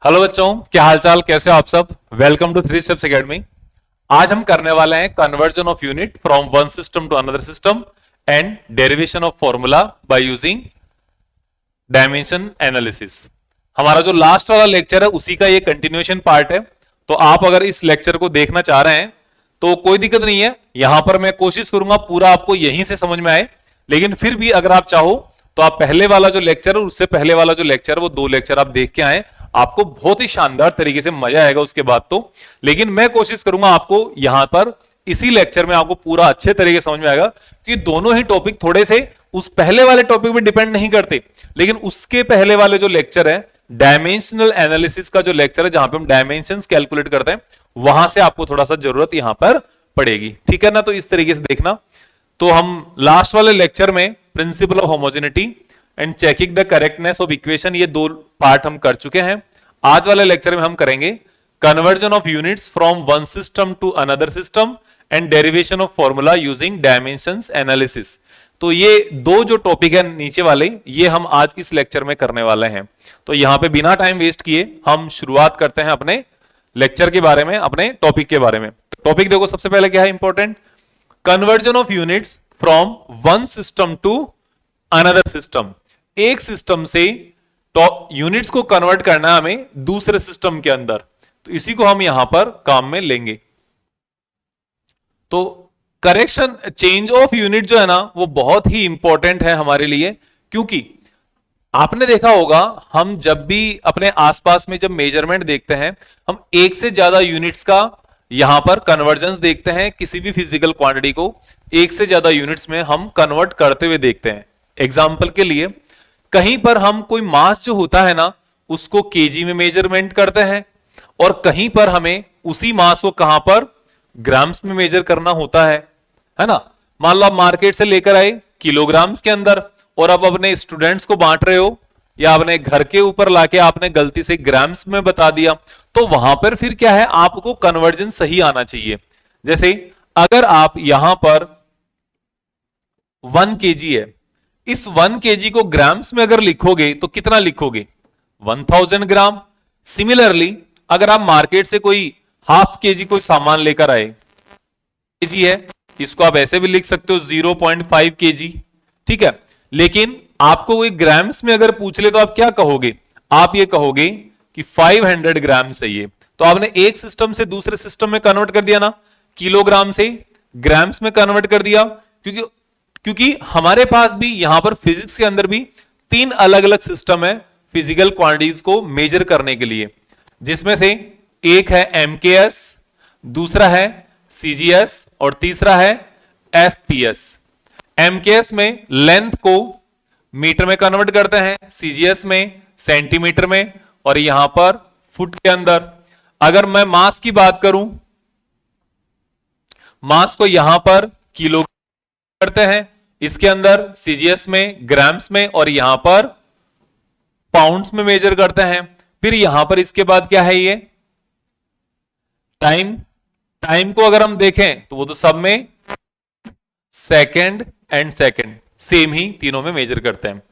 Hello बच्चों, क्या हालचाल, कैसे हो आप सब। Welcome to three steps academy. आज हम करने वाले हैं conversion of unit from one system to another system and derivation of formula by using dimension analysis. हमारा जो लास्ट वाला लेक्चर है उसी का ये कंटिन्यूएशन पार्ट है। तो आप अगर इस लेक्चर को देखना चाह रहे हैं तो कोई दिक्कत नहीं है, यहां पर मैं कोशिश करूंगा पूरा आपको यहीं से समझ में आए। लेकिन फिर भी अगर आप चाहो तो आप पहले वाला जो लेक्चर है उससे पहले वाला जो लेक्चर है वो 2 लेक्चर आप देख के आए, आपको बहुत ही शानदार तरीके से मजा आएगा उसके बाद तो। लेकिन मैं कोशिश करूंगा आपको यहां पर इसी लेक्चर में आपको पूरा अच्छे तरीके से समझ में आएगा कि दोनों ही टॉपिक थोड़े से उस पहले वाले टॉपिक पे डिपेंड नहीं करते। लेकिन उसके पहले वाले जो लेक्चर है डायमेंशनल एनालिसिस का जो लेक्चर है जहां पे हम डायमेंशंस कैलकुलेट करते हैं, वहां से आपको थोड़ा सा जरूरत यहां पर पड़ेगी, ठीक है ना। तो इस तरीके से देखना। तो हम लास्ट वाले लेक्चर में principal of homogeneity and checking the correctness of equation, ये 2 पार्ट हम कर चुके हैं। आज वाले लेक्चर में हम करेंगे conversion of units from one system to another system and derivation of formula using dimensions analysis. तो ये 2 जो टॉपिक है नीचे वाले, ये हम आज इस लेक्चर में करने वाले हैं। तो यहां पे बिना टाइम वेस्ट किए हम शुरुआत करते हैं अपने लेक्चर के बारे में, अपने टॉपिक के बारे में। टॉपिक देखो, सबसे पहले क्या है important, conversion of units from one system to another system. एक सिस्टम से तो यूनिट्स को कन्वर्ट करना है हमें दूसरे सिस्टम के अंदर, तो इसी को हम यहां पर काम में लेंगे। तो करेक्शन चेंज ऑफ यूनिट जो है ना वो बहुत ही इंपॉर्टेंट है हमारे लिए, क्योंकि आपने देखा होगा हम जब भी अपने आसपास में जब मेजरमेंट देखते हैं हम एक से ज्यादा यूनिट्स का यहां पर कन्वर्जेंस देखते हैं। किसी भी फिजिकल क्वांटिटी को एक से ज्यादा यूनिट्स में हम कन्वर्ट करते हुए देखते हैं। एग्जाम्पल के लिए कहीं पर हम कोई मास जो होता है ना उसको केजी में मेजरमेंट करते हैं, और कहीं पर हमें उसी मास को कहां पर ग्राम्स में मेजर करना होता है ना। मान लो आप मार्केट से लेकर आए किलोग्राम्स के अंदर और अब अपने स्टूडेंट्स को बांट रहे हो, या अपने घर के ऊपर लाके आपने गलती से ग्राम्स में बता दिया, तो वहां पर फिर क्या है, आपको कन्वर्जन सही आना चाहिए। जैसे अगर आप यहां पर 1 kg है, इस 1 kg को ग्राम्स में अगर लिखोगे तो कितना लिखोगे, 1000 ग्राम। सिमिलरली अगर आप मार्केट से कोई ½ kg कोई सामान लेकर आए, kg है, इसको आप ऐसे भी लिख सकते हो 0.5 kg, ठीक है। लेकिन आपको कोई ग्राम्स में अगर पूछ ले तो आप क्या कहोगे, आप ये कहोगे कि 500 ग्राम्स है ये। तो आपने एक सिस्टम से दूसरे सिस्टम में कन्वर्ट कर दिया ना, किलोग्राम से ग्राम्स में कन्वर्ट कर दिया, क्योंकि हमारे पास भी यहां पर फिजिक्स के अंदर भी 3 अलग अलग सिस्टम है फिजिकल क्वांटिटीज को मेजर करने के लिए, जिसमें से एक है एमकेएस, दूसरा है सीजीएस और तीसरा है एफपीएस। एमकेएस में लेंथ को मीटर में कन्वर्ट करते हैं, सीजीएस में सेंटीमीटर में, और यहां पर फुट के अंदर। अगर मैं मास की बात करूं, मास को यहां पर किलो करते हैं, इसके अंदर सीजीएस में ग्राम्स में, और यहां पर पाउंड्स में मेजर करते हैं। फिर यहां पर इसके बाद क्या है, ये टाइम को अगर हम देखें तो वो तो सब में सेकंड एंड सेकंड सेम ही तीनों में मेजर करते हैं।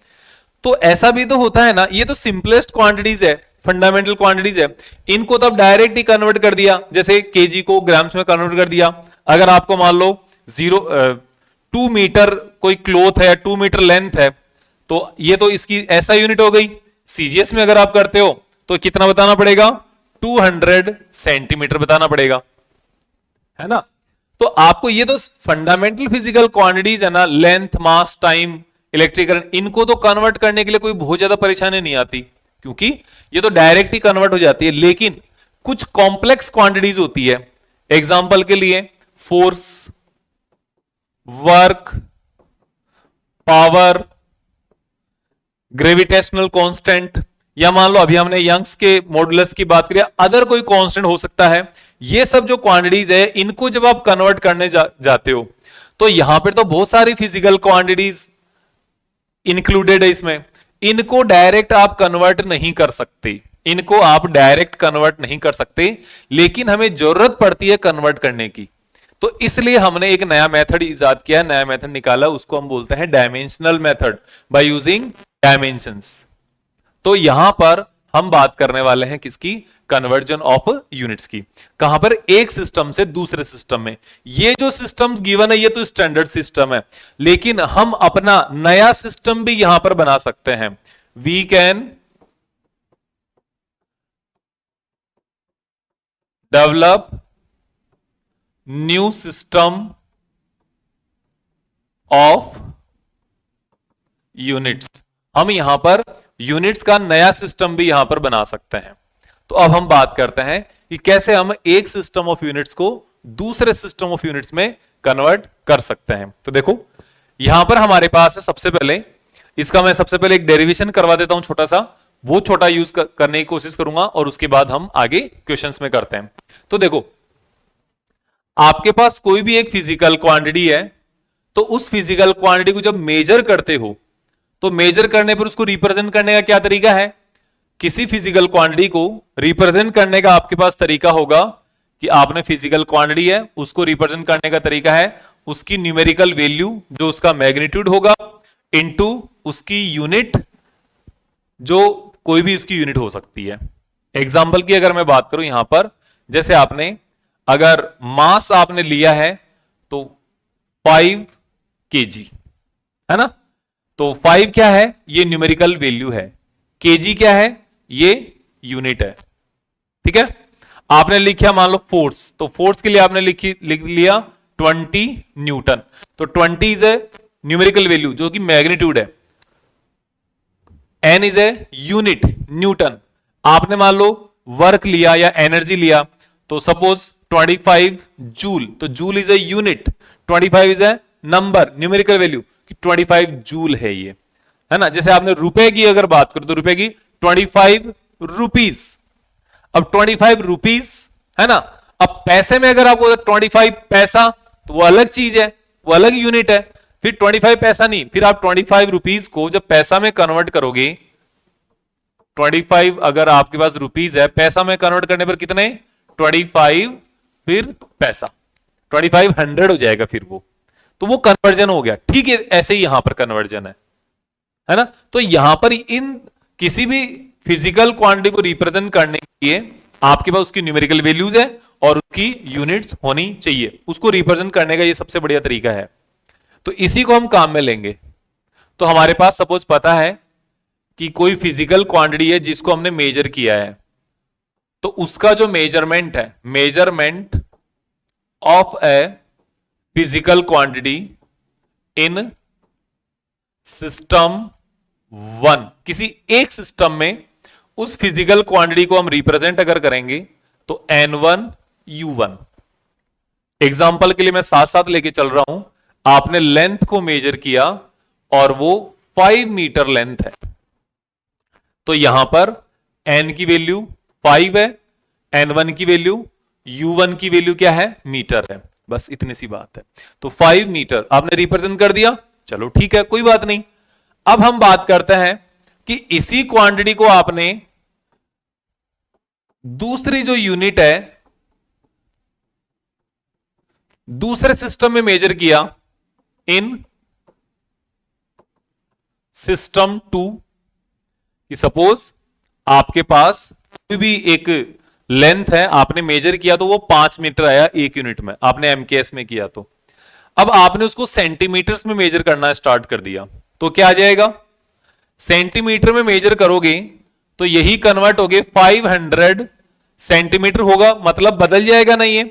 तो ऐसा भी तो होता है ना, ये तो सिंपलेस्ट क्वांटिटीज है, फंडामेंटल क्वांटिटीज है, इनको तो अब डायरेक्ट ही कन्वर्ट कर दिया। जैसे केजी को ग्राम्स में कन्वर्ट कर दिया। अगर आपको मान लो 2 मीटर कोई क्लॉथ है, 2 मीटर लेंथ है, तो ये तो इसकी ऐसा यूनिट हो गई। सीजीएस में अगर आप करते हो तो कितना बताना पड़ेगा, 200 सेंटीमीटर बताना पड़ेगा, है ना। तो आपको ये तो फंडामेंटल फिजिकल क्वांटिटीज है ना, लेंथ, मास, टाइम, इलेक्ट्रिक करंट, इनको तो कन्वर्ट करने के लिए कोई बहुत ज्यादा परेशानी नहीं आती, क्योंकि ये तो डायरेक्ट ही कन्वर्ट हो जाती है। लेकिन कुछ कॉम्प्लेक्स क्वांटिटीज होती है, एग्जांपल के लिए force, work, power, gravitational constant, या मान लो अभी हमने यंग्स के मॉडुलस की बात करी, अदर कोई कांस्टेंट हो सकता है। ये सब जो क्वांटिटीज है इनको जब आप कन्वर्ट करने जाते हो तो यहां पर तो बहुत सारी फिजिकल क्वांटिटीज इंक्लूडेड है इसमें। इनको डायरेक्ट आप कन्वर्ट नहीं कर सकते, इनको आप डायरेक्ट कन्वर्ट नहीं कर सकते, लेकिन हमें जरूरत पड़ती है कन्वर्ट करने की। तो इसलिए हमने एक नया मेथड इजाद किया, नया मेथड निकाला, उसको हम बोलते हैं dimensional method by using dimensions. तो यहां पर हम बात करने वाले हैं किसकी? कन्वर्जन ऑफ यूनिट्स की। कहां पर? एक सिस्टम से दूसरे सिस्टम में। ये जो सिस्टम्स गिवन है ये तो स्टैंडर्ड सिस्टम है, लेकिन हम अपना नया सिस्टम भी यहां पर बना सकते हैं। We can develop new system of units. हम यहां पर यूनिट्स का नया सिस्टम भी यहां पर बना सकते हैं। तो अब हम बात करते हैं कि कैसे हम एक सिस्टम ऑफ यूनिट्स को दूसरे सिस्टम ऑफ यूनिट्स में कन्वर्ट कर सकते हैं। तो देखो यहां पर हमारे पास है, सबसे पहले इसका मैं सबसे पहले एक डेरिवेशन करवा देता हूं छोटा सा, वो छोटा यूज करने की कोशिश करूंगा और उसके बाद हम आगे क्वेश्चंस में करते हैं। तो देखो आपके पास कोई भी एक फिजिकल क्वांटिटी है, तो उस फिजिकल क्वांटिटी को जब मेजर करते हो तो मेजर करने पर उसको रिप्रेजेंट करने का क्या तरीका है? किसी फिजिकल क्वांटिटी को रिप्रेजेंट करने का आपके पास तरीका होगा कि आपने फिजिकल क्वांटिटी है उसको रिप्रेजेंट करने का तरीका है उसकी न्यूमेरिकल वैल्यू जो उसका मैग्नीट्यूड होगा इनटू उसकी यूनिट, जो कोई भी इसकी यूनिट हो सकती है। एग्जाम्पल की अगर मैं बात करूं यहां पर, जैसे आपने अगर मास आपने लिया है तो 5 kg है ना, तो 5 क्या है? ये न्यूमेरिकल वैल्यू है। केजी क्या है? ये यूनिट है। ठीक है, आपने लिखा मान लो फोर्स, तो फोर्स के लिए आपने लिख लिया 20 न्यूटन, तो 20 इज ए न्यूमेरिकल वैल्यू जो कि मैग्नीट्यूड है, N is a unit newton. आपने मान लो वर्क लिया या एनर्जी लिया, तो सपोज 25 जूल, तो joule is a unit, 25 is a number numerical value कि 25 जूल है ये, है ना। जैसे आपने रुपए की अगर बात करो तो रुपए की 25 रुपीज, अब 25 रुपीज है ना। अब पैसे में अगर आपको 25 पैसा, तो वो अलग चीज है, वो अलग यूनिट है। फिर 25 पैसा नहीं, फिर आप 25 रुपीज को जब पैसा में कन्वर्ट करोगे, 25 अगर आपके पास रुपीज है, पैसा में कन्वर्ट करने पर कितने? 25 फिर पैसा, 2500 हो जाएगा फिर वो, तो वो कन्वर्जन हो गया। ठीक है, ऐसे ही यहां पर कन्वर्जन है ना। तो यहां पर इन किसी भी फिजिकल क्वांटिटी को रिप्रेजेंट करने के लिए आपके पास उसकी न्यूमेरिकल वैल्यूज है और उसकी यूनिट्स होनी चाहिए, उसको रिप्रेजेंट करने का ये सबसे बढ़िया तरीका है। तो इसी को हम काम में लेंगे। तो हमारे पास सपोज पता है कि कोई फिजिकल क्वांटिटी है जिसको हमने मेजर किया है, तो उसका जो मेजरमेंट है, measurement of a physical quantity in system 1, किसी एक सिस्टम में उस फिजिकल क्वांटिटी को हम रिप्रेजेंट अगर करेंगे तो N1 U1। एग्जाम्पल के लिए मैं साथ साथ लेके चल रहा हूं, आपने लेंथ को मेजर किया और वो 5 मीटर लेंथ है, तो यहां पर N की वैल्यू 5 है, N1 की वैल्यू, U1 की वैल्यू क्या है? मीटर है। बस इतनी सी बात है। तो 5 मीटर आपने रिप्रेजेंट कर दिया, चलो ठीक है, कोई बात नहीं। अब हम बात करते हैं कि इसी क्वांटिटी को आपने दूसरी जो यूनिट है दूसरे सिस्टम में मेजर किया, इन सिस्टम 2, कि सपोज आपके पास कोई भी एक लेंथ है, आपने मेजर किया तो वो 5 मीटर आया एक यूनिट में, आपने एमकेएस में किया। तो अब आपने उसको सेंटीमीटर्स में मेजर करना स्टार्ट कर दिया, तो क्या आ जाएगा? सेंटीमीटर में मेजर करोगे तो यही कन्वर्ट हो गए 500 सेंटीमीटर होगा, मतलब बदल जाएगा नहीं है।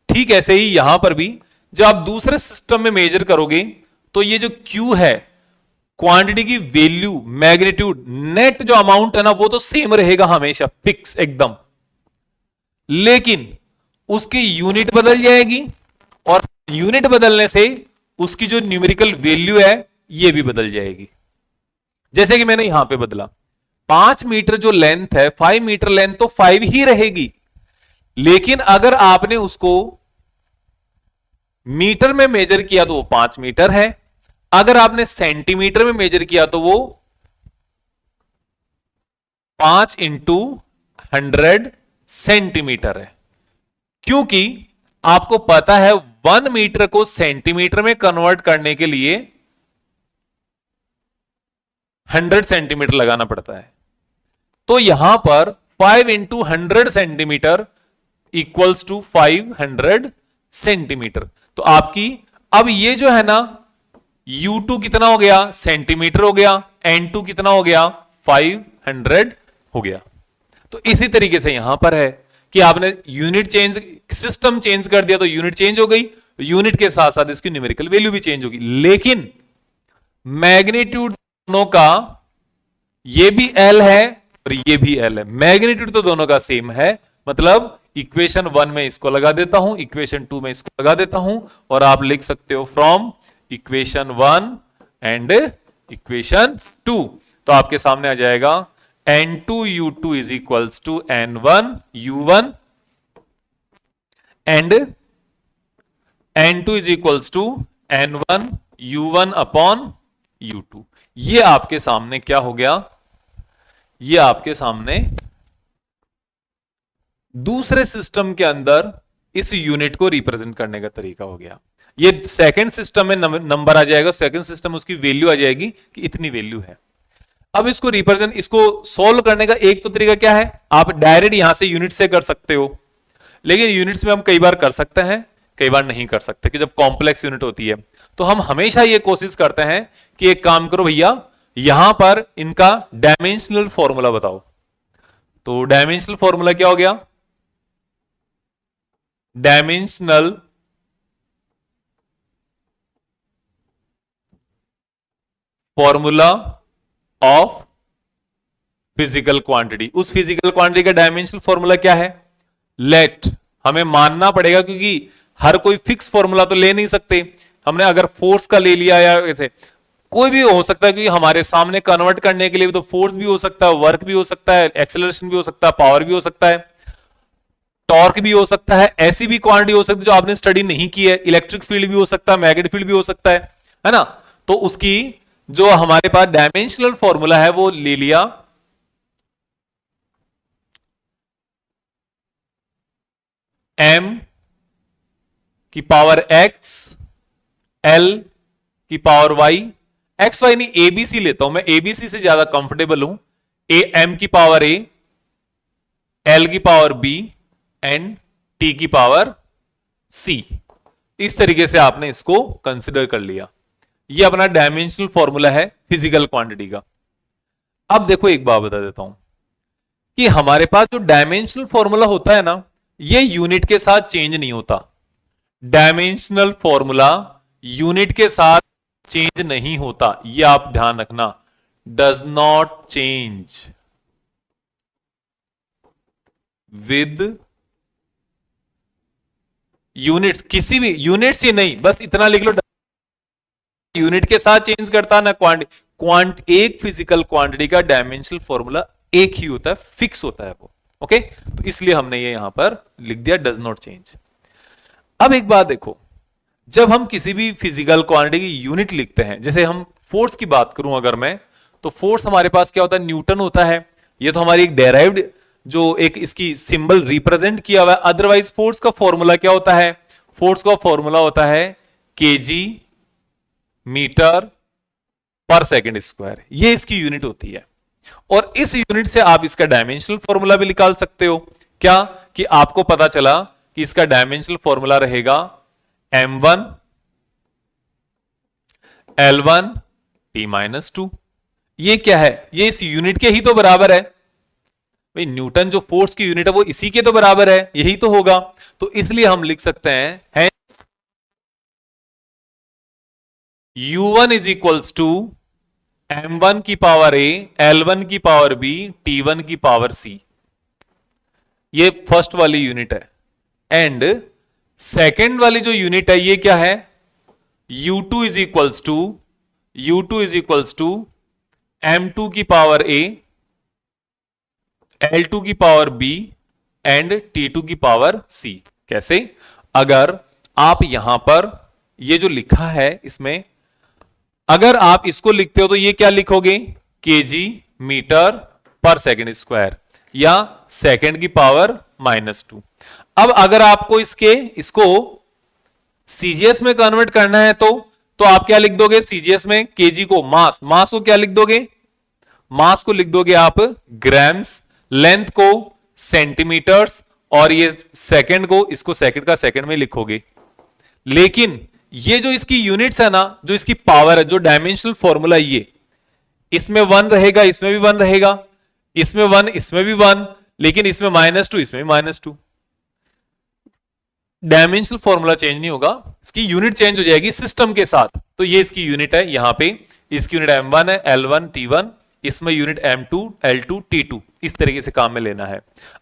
ठीक ऐसे ही यहां पर भी जब आप दूसरे सिस्टम में मेजर करोगे तो ये जो Q है, क्वांटिटी की वैल्यू, मैग्नीट्यूड, नेट जो अमाउंट है ना, वो तो सेम रहेगा हमेशा, फिक्स एकदम, लेकिन उसकी यूनिट बदल जाएगी और यूनिट बदलने से उसकी जो न्यूमेरिकल वैल्यू है ये भी बदल जाएगी। जैसे कि मैंने यहां पे बदला, 5 मीटर जो लेंथ है, 5 मीटर लेंथ तो 5 ही रहेगी, लेकिन अगर आपने उसको मीटर में मेजर किया तो वो 5 मीटर है, अगर आपने सेंटीमीटर में मेजर किया तो वो 5 इंटू 100 सेंटीमीटर है। क्योंकि आपको पता है 1 मीटर को सेंटीमीटर में कन्वर्ट करने के लिए 100 सेंटीमीटर लगाना पड़ता है। तो यहां पर 5 into 100 centimetre equals to 500 centimetre. तो आपकी अब ये जो है ना U2 कितना हो गया, सेंटीमीटर हो गया, N2 कितना हो गया, 500 हो गया। तो इसी तरीके से यहां पर है कि आपने यूनिट चेंज, सिस्टम चेंज कर दिया तो यूनिट चेंज हो गई, यूनिट के साथ साथ इसकी न्यूमेरिकल वैल्यू भी चेंज होगी। लेकिन मैग्नीट्यूड दोनों का, ये भी L है और ये भी L है, मैग्नीट्यूड तो दोनों का सेम है। मतलब इक्वेशन 1 में इसको लगा देता हूं, इक्वेशन 2 में इसको लगा देता हूं, और आप लिख सकते हो फ्रॉम इक्वेशन 1 एंड इक्वेशन 2। तो आपके सामने आ जाएगा N2U2 is equals to N1U1 and N2 is equals to N1U1 upon U2। ये आपके सामने क्या हो गया, ये आपके सामने दूसरे सिस्टम के अंदर इस यूनिट को रिप्रेजेंट करने का तरीका हो गया। ये सेकंड सिस्टम में नंबर आ जाएगा, सेकंड सिस्टम उसकी वैल्यू आ जाएगी कि इतनी वैल्यू है। अब इसको रिप्रेजेंट, इसको सोल्व करने का एक तो तरीका क्या है, आप डायरेक्ट यहां से यूनिट से कर सकते हो, लेकिन यूनिट्स में हम कई बार कर सकते हैं, कई बार नहीं कर सकते कि जब कॉम्प्लेक्स यूनिट होती है। तो हम हमेशा ये कोशिश करते हैं कि एक काम करो भैया, यहां पर इनका डायमेंशनल फॉर्मूला बताओ। तो डायमेंशनल फॉर्मूला क्या हो गया, dimensional formula of physical quantity. उस फिजिकल क्वांटिटी का डायमेंशनल फॉर्मूला क्या है, लेट, हमें मानना पड़ेगा क्योंकि हर कोई फिक्स फॉर्मूला तो ले नहीं सकते। हमने अगर फोर्स का ले लिया या ऐसे कोई भी हो सकता है, क्योंकि हमारे सामने कन्वर्ट करने के लिए भी तो फोर्स भी हो सकता है, वर्क भी हो सकता है, एक्सेलरेशन भी हो सकता है, पावर भी हो सकता है, टॉर्क भी हो सकता है, ऐसी भी क्वांटिटी हो सकती है जो आपने स्टडी नहीं की है, इलेक्ट्रिक फील्ड भी हो सकता है, मैग्नेटिक फील्ड भी हो सकता है ना। तो उसकी जो हमारे पास डायमेंशनल फॉर्मूला है वो ले लिया m की पावर x, l की पावर y, x y नहीं abc लेता हूं मैं, abc से ज्यादा कंफर्टेबल हूं, m की पावर a, l की पावर b एंड t की पावर c। इस तरीके से आपने इसको कंसिडर कर लिया। ये अपना डायमेंशनल फॉर्मूला है फिजिकल क्वांटिटी का। अब देखो एक बात बता देता हूं कि हमारे पास जो डायमेंशनल फॉर्मूला होता है ना, ये यूनिट के साथ चेंज नहीं होता। डायमेंशनल फॉर्मूला यूनिट के साथ चेंज नहीं होता, ये आप ध्यान रखना, does not change with units. किसी भी यूनिट्स ही नहीं, बस इतना लिख लो, यूनिट के साथ चेंज करता ना क्वांटिटी। एक फिजिकल क्वांटिटी का डायमेंशनल फॉर्मूला एक ही होता है, फिक्स होता है वो। ओके, तो इसलिए हमने ये यहां पर लिख दिया डज नॉट चेंज। अब एक बात देखो, जब हम किसी भी फिजिकल क्वांटिटी की यूनिट लिखते हैं, जैसे हम फोर्स की बात करूं अगर मैं, तो फोर्स हमारे पास क्या होता है, न्यूटन होता है। ये तो हमारी एक डेराइव्ड जो एक इसकी सिंबल रिप्रेजेंट किया हुआ है। अदरवाइज फोर्स का फॉर्मूला क्या होता है, फोर्स का फॉर्मूला होता है केजी मीटर पर सेकंड स्क्वायर, ये इसकी यूनिट होती है। और इस यूनिट से आप इसका डायमेंशनल फॉर्मूला भी निकाल सकते हो। क्या कि आपको पता चला कि इसका डायमेंशनल फॉर्मूला रहेगा m1 l1 t-2। ये क्या है, ये इस यूनिट के ही तो बराबर है भाई, न्यूटन जो फोर्स की यूनिट है वो इसी के तो बराबर है, यही तो होगा। तो इसलिए हम लिख सकते हैं u1 is equals to m1 की पावर a, l1 की पावर b, t1 की पावर c। ये फर्स्ट वाली यूनिट है। एंड सेकेंड वाली जो यूनिट है ये क्या है, u2 is equals to m2 की पावर a, l2 की पावर b एंड t2 की पावर c। कैसे, अगर आप यहां पर ये जो लिखा है इसमें अगर आप इसको लिखते हो तो ये क्या लिखोगे, केजी मीटर पर सेकंड स्क्वायर या सेकंड की पावर -2। अब अगर आपको इसको सीजीएस में कन्वर्ट करना है तो आप क्या लिख दोगे, सीजीएस में केजी को मास को क्या लिख दोगे, मास को लिख दोगे आप ग्राम्स, लेंथ को सेंटीमीटर्स, और ये सेकंड को, इसको सेकंड का सेकंड में लिखोगे। लेकिन ये जो इसकी यूनिट्स है ना, जो इसकी पावर है, जो डायमेंशनल फॉर्मूला, ये इसमें 1 रहेगा, इसमें भी 1 रहेगा, इसमें 1, इसमें भी 1, लेकिन इसमें -2, इसमें भी -2। डायमेंशनल फॉर्मूला चेंज नहीं होगा, इसकी यूनिट चेंज हो जाएगी सिस्टम के साथ। तो ये इसकी यूनिट है, यहां पे इसकी यूनिट m1 है, L1 T1, इसमें यूनिट m2 L2 T2, इस तरीके से काम में लेना है।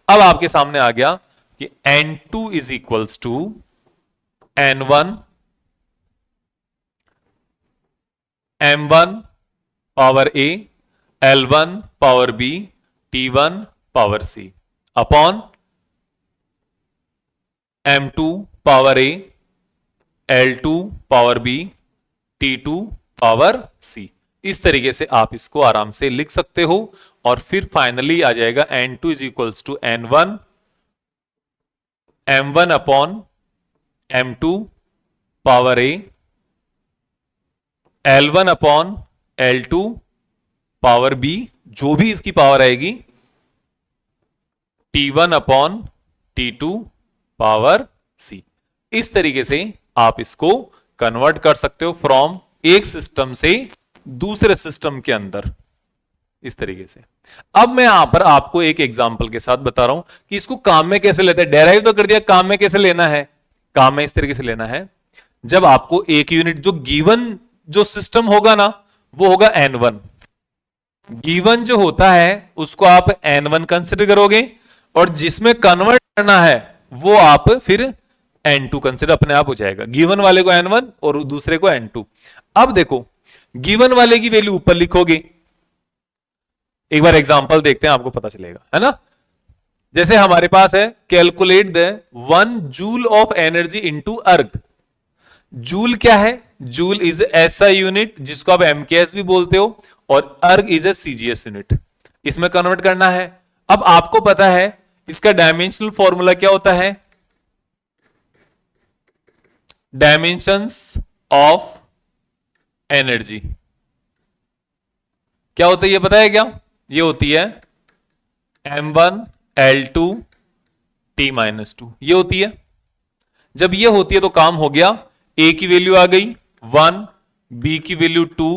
अब आपके सामने आ गया कि N2 is equals to N1 M1 power A, L1 power B, T1 power C upon M2 power A, L2 power B, T2 power C। इस तरीके से आप इसको आराम से लिख सकते हो। और फिर फाइनली आ जाएगा N2 is equals to N1 M1 upon M2 power A, L1 upon L2 power B, जो भी इसकी पावर आएगी, T1 upon T2 power C। इस तरीके से आप इसको कन्वर्ट कर सकते हो फ्रॉम एक सिस्टम से दूसरे सिस्टम के अंदर, इस तरीके से। अब मैं यहां पर आपको एक एग्जांपल के साथ बता रहा हूं कि इसको काम में कैसे लेते हैं। डेराइव तो कर दिया, काम में कैसे लेना है। काम में इस तरीके से लेना है, जब आपको एक यूनिट, जो गिवन जो सिस्टम होगा ना, वो होगा N1। गिवन जो होता है उसको आप N1 कंसिडर करोगे, और जिसमें कन्वर्ट करना है वो आप फिर N2 कंसिडर, अपने आप हो जाएगा। गिवन वाले को N1 और दूसरे को N2। अब देखो, गिवन वाले की वैल्यू ऊपर लिखोगे। एक बार एग्जांपल देखते हैं, आपको पता चलेगा, है ना। जैसे हमारे पास है, calculate the 1 joule of energy into अर्ग। जूल क्या है? जूल इज एसआई यूनिट, जिसको आप एमकेएस भी बोलते हो, और अर्ग इज ए सीजीएस यूनिट। इसमें कन्वर्ट करना है। अब आपको पता है इसका डायमेंशनल फॉर्मूला क्या होता है। डायमेंशंस ऑफ एनर्जी क्या होता है, ये पता है क्या? ये होती है M1 L2 T-2, ये होती है। जब ये होती है तो काम हो गया। A की वैल्यू आ गई 1, B की वैल्यू 2,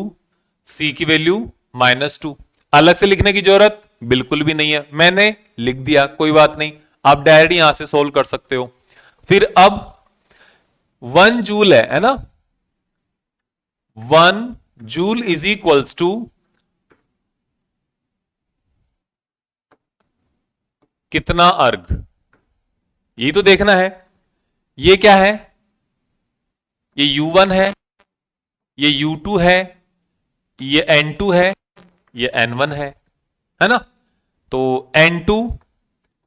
C की वैल्यू -2। अलग से लिखने की जरूरत बिल्कुल भी नहीं है, मैंने लिख दिया, कोई बात नहीं। आप डायरेक्ट यहां से सोल्व कर सकते हो। फिर अब 1 जूल है ना, 1 जूल इज इक्वल्स टू कितना अर्ग, यही तो देखना है। ये क्या है? ये U1 है, ये U2 है, ये N2 है, ये N1 है ना। तो N2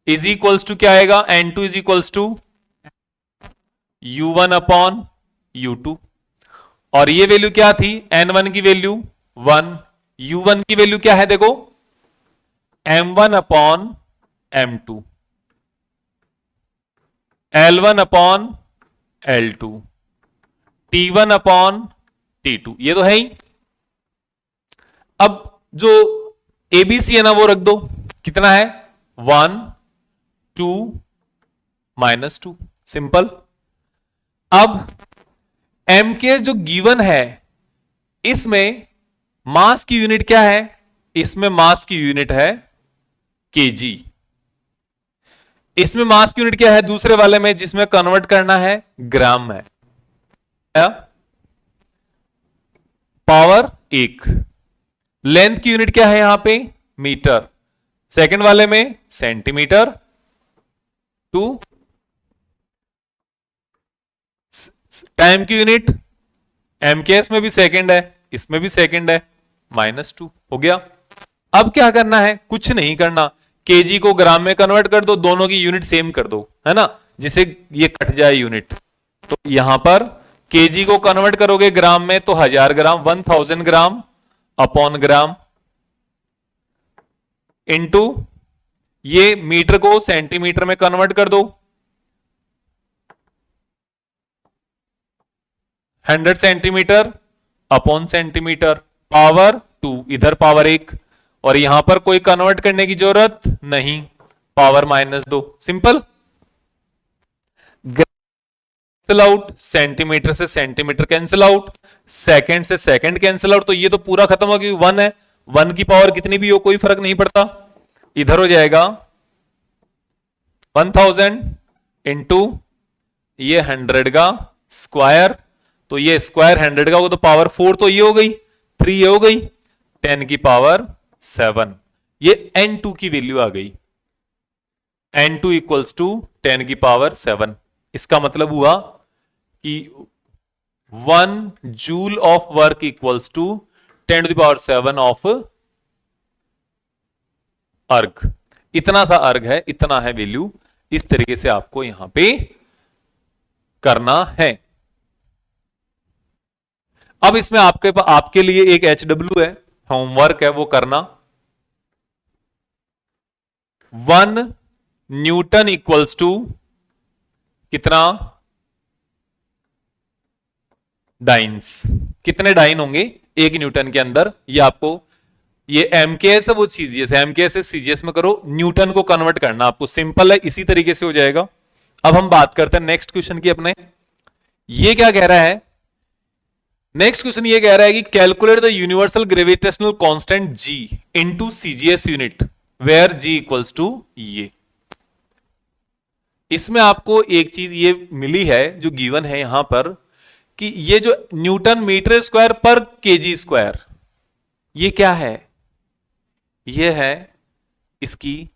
इज इक्वल्स टू क्या आएगा? N2 is equals to U1 upon U2। और ये वैल्यू क्या थी? N1 की वैल्यू 1, U1 की वैल्यू क्या है? देखो, M1 upon M2, L1 upon L2, T1 upon T2, ये तो है ही। अब जो ABC है ना, वो रख दो। कितना है? 1, 2, -2, सिंपल। अब MK जो गिवन है, इसमें मास की यूनिट क्या है? इसमें मास की यूनिट है kg। इसमें मास की यूनिट क्या है? दूसरे वाले में, जिसमें कन्वर्ट करना है, ग्राम है। पावर 1। लेंथ की यूनिट क्या है यहां पे? मीटर। सेकंड वाले में सेंटीमीटर। 2 टाइम की यूनिट, एमकेएस में भी सेकंड है, इसमें भी सेकंड है, -2 हो गया। अब क्या करना है? कुछ नहीं करना, केजी को ग्राम में कन्वर्ट कर दो, दोनों की यूनिट सेम कर दो, है ना, जिसे ये कट जाए यूनिट। तो यहां पर केजी को कन्वर्ट करोगे ग्राम में तो 1000 ग्राम, 1000 ग्राम अपॉन ग्राम, इनटू ये मीटर को सेंटीमीटर में कन्वर्ट कर दो, 100 सेंटीमीटर अपॉन सेंटीमीटर, पावर 2, इधर पावर 1, और यहां पर कोई कन्वर्ट करने की जरूरत नहीं, power -2, simple. Cancel out, centimetre से सेंटीमीटर कैंसिल आउट, सेकंड से सेकंड कैंसिल आउट, तो ये तो पूरा खत्म हो गया, 1 है, 1 की पावर कितनी भी हो कोई फर्क नहीं पड़ता। इधर हो जाएगा 1000 इंटू ये 100 का स्क्वायर, तो ये स्क्वायर 100 का, वो तो पावर 4 तो ये हो गई, 3 ये हो गई, 10 की पावर 7, ये n2 की वैल्यू आ गई, n2 इक्वल्स टू 10 की पावर 7। इसका मतलब हुआ कि 1 joule of work equals to 10 to the power 7 of erg. इतना सा अर्ग है, इतना है वैल्यू, इस तरीके से आपको यहां पे करना है। अब इसमें आपके लिए एक HW है, होमवर्क है, वो करना। 1 न्यूटन इक्वल्स टू कितना डाइन्स, कितने डाइन होंगे 1 न्यूटन के अंदर, ये आपको, ये MKS है वो चीज, जैसे MKS से CGS में करो, न्यूटन को कन्वर्ट करना आपको, सिंपल है, इसी तरीके से हो जाएगा। अब हम बात करते हैं नेक्स्ट क्वेश्चन की अपने। ये क्या कह रहा है, नेक्स्ट क्वेश्चन ये कह रहा है कि calculate the universal gravitational constant G into CGS unit where G equals to ये। इसमें आपको एक चीज ये मिली है जो गिवन है यहां पर, कि ये जो न्यूटन मीटर स्क्वायर पर केजी स्क्वायर, ये क्या है, ये है इसकी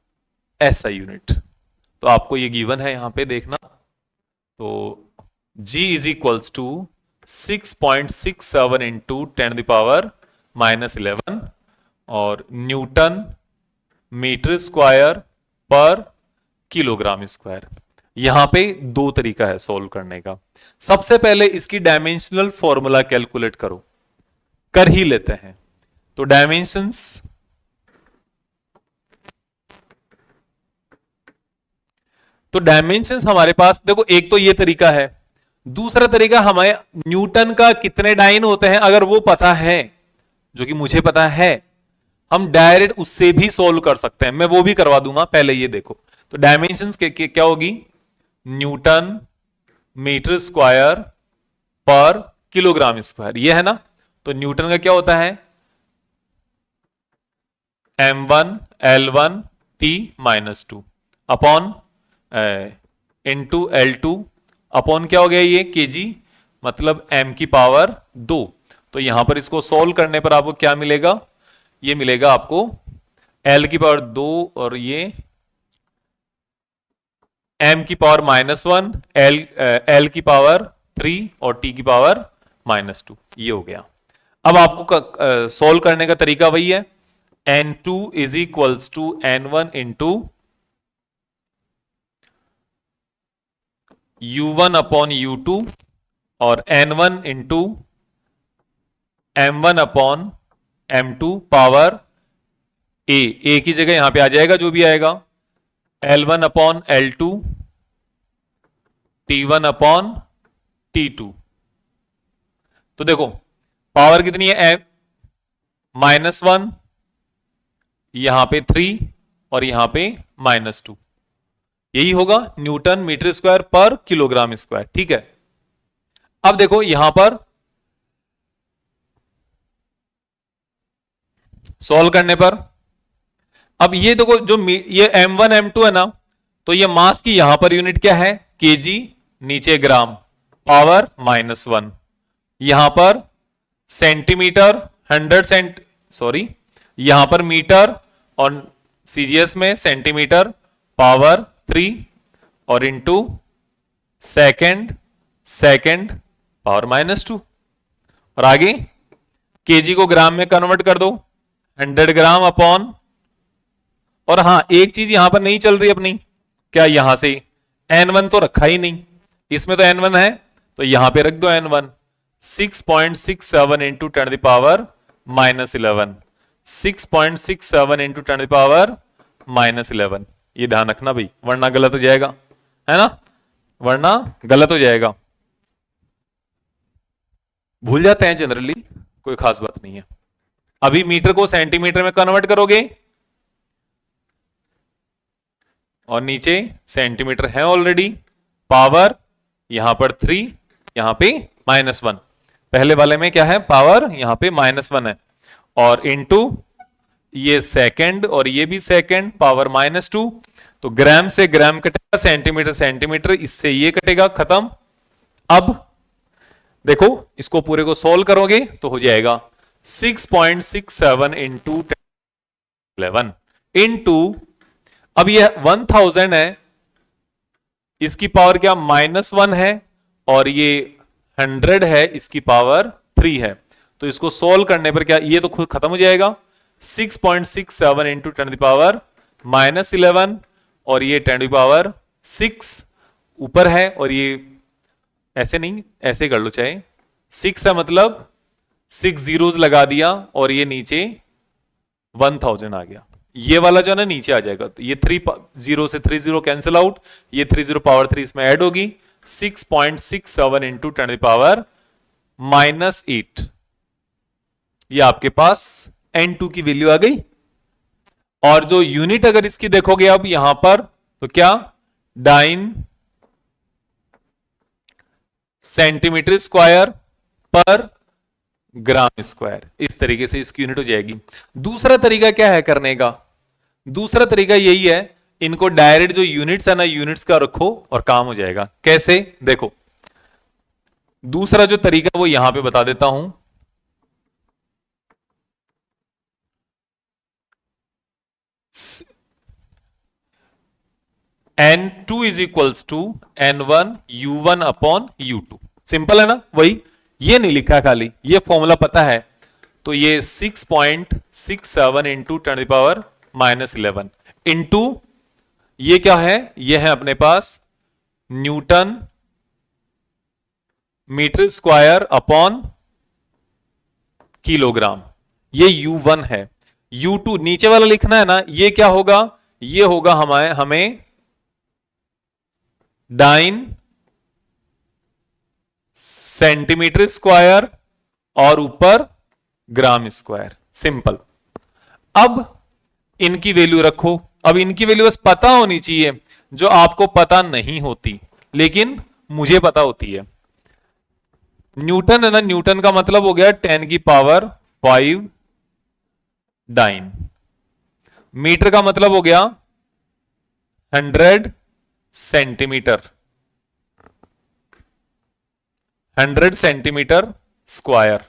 SI यूनिट। तो आपको ये गिवन है यहां पे देखना, तो G is equals to 6.67 into 10 to the power -11 और न्यूटन मीटर स्क्वायर पर किलोग्राम स्क्वायर। यहां पे 2 तरीका है सॉल्व करने का। सबसे पहले इसकी डायमेंशनल फॉर्मूला कैलकुलेट करो, कर ही लेते हैं। तो डायमेंशंस, तो डायमेंशंस हमारे पास देखो, एक तो ये तरीका है, दूसरा तरीका हमें न्यूटन का कितने डाइन होते हैं अगर वो पता है, जो कि मुझे पता है, हम डायरेक्ट उससे भी सॉल्व कर सकते हैं, मैं वो भी करवा दूंगा। पहले ये देखो, तो डायमेंशंस के क्या होगी, न्यूटन मीटर स्क्वायर पर किलोग्राम स्क्वायर, ये है ना। तो न्यूटन का क्या होता है, m1 L1 T -2 upon into L2 upon क्या हो गया ये केजी, मतलब m की पावर 2। तो यहां पर इसको सॉल्व करने पर आपको क्या मिलेगा, ये मिलेगा आपको L की पावर 2 और ये m की पावर -1, L की पावर 3 और T की पावर -2, ये हो गया। अब आपको सॉल्व करने का तरीका वही है, n2 is equals to n1 into u1 upon u2 और n1 into m1 upon m2 power a की जगह यहां पे आ जाएगा जो भी आएगा, L1 upon L2 T1 upon T2। तो देखो पावर कितनी है, -1, यहां पे 3 और यहां पे -2, यही होगा न्यूटन मीटर स्क्वायर पर किलोग्राम स्क्वायर, ठीक है। अब देखो यहां पर सॉल्व करने पर, अब ये देखो जो ये m1 m2 है ना, तो ये मास की यहां पर यूनिट क्या है, केजी, नीचे ग्राम, पावर -1, यहां पर सेंटीमीटर 100 यहां पर मीटर और CGS में सेंटीमीटर पावर 3 और इंटू सेकेंड पावर -2 और आगे केजी को ग्राम में कन्वर्ट कर दो, 100 ग्राम अपॉन, और हां एक चीज यहां पर नहीं चल रही अपनी, क्या यहां से n1 तो रखा ही नहीं, इसमें तो n1 है तो यहां पे रख दो n1, 6.67 into 10 to the power -11, 6.67 into 10 to the power -11, ये ध्यान रखना भाई, वरना गलत हो जाएगा, है ना, वरना गलत हो जाएगा। भूल जाते हैं जनरली, कोई खास बात नहीं है। अभी मीटर को सेंटीमीटर में कन्वर्ट करोगे और नीचे सेंटीमीटर है ऑलरेडी, पावर यहां पर 3, यहां पे -1। पहले वाले में क्या है, पावर यहां पे -1 है, और इनटू ये सेकंड और ये भी सेकंड, पावर -2। तो ग्राम से ग्राम कटेगा, सेंटीमीटर सेंटीमीटर, इससे ये कटेगा, खत्म। अब देखो इसको पूरे को सोल्व करोगे तो हो जाएगा 6.67 इंटू 11 इंटू, अब ये 1000 है, इसकी पावर क्या -1 है, और ये 100 है, इसकी पावर 3 है। तो इसको सोल्व करने पर क्या, ये तो खुद खत्म हो जाएगा। 6.67 इंटू 10⁻11, और ये 10⁻6 ऊपर है, और ये ऐसे नहीं, ऐसे कर लो चाहे, 6 है मतलब 6 जीरोस लगा दिया, और ये नीचे 1000 आ गया। ये वाला जो है ना नीचे आ जाएगा, तो ये 3 0 से 3 0 कैंसिल आउट, ये 3 0 पावर 3 इसमें ऐड होगी। 6.67 इंटू 10⁻8, ये आपके पास n2 की वैल्यू आ गई। और जो यूनिट अगर इसकी देखोगे अब यहां पर, तो क्या, डाइन सेंटीमीटर स्क्वायर पर ग्राम स्क्वायर, इस तरीके से इसकी यूनिट हो जाएगी। दूसरा तरीका क्या है करने का, दूसरा तरीका यही है, इनको डायरेक्ट जो यूनिट्स है ना, यूनिट्स का रखो और काम हो जाएगा। कैसे, देखो दूसरा जो तरीका वो यहां पे बता देता हूं। N2 is equals to N1 U1 upon U2, simple है ना, वही, ये नहीं लिखा खाली, ये फॉर्मूला पता है। तो ये 6.67 इंटू 10⁻11 इंटू, ये क्या है, ये है अपने पास newton metre square upon kilogram, ये U1 है। U2 नीचे वाला लिखना है ना, ये क्या होगा, ये होगा हमें डाइन सेंटीमीटर स्क्वायर और ऊपर ग्राम स्क्वायर, सिंपल। अब इनकी वैल्यू रखो, अब इनकी वैल्यू बस पता होनी चाहिए, जो आपको पता नहीं होती लेकिन मुझे पता होती है। न्यूटन है ना, न्यूटन का मतलब हो गया 10⁻5 डाइन। मीटर का मतलब हो गया 100 सेंटीमीटर, 100 सेंटीमीटर स्क्वायर।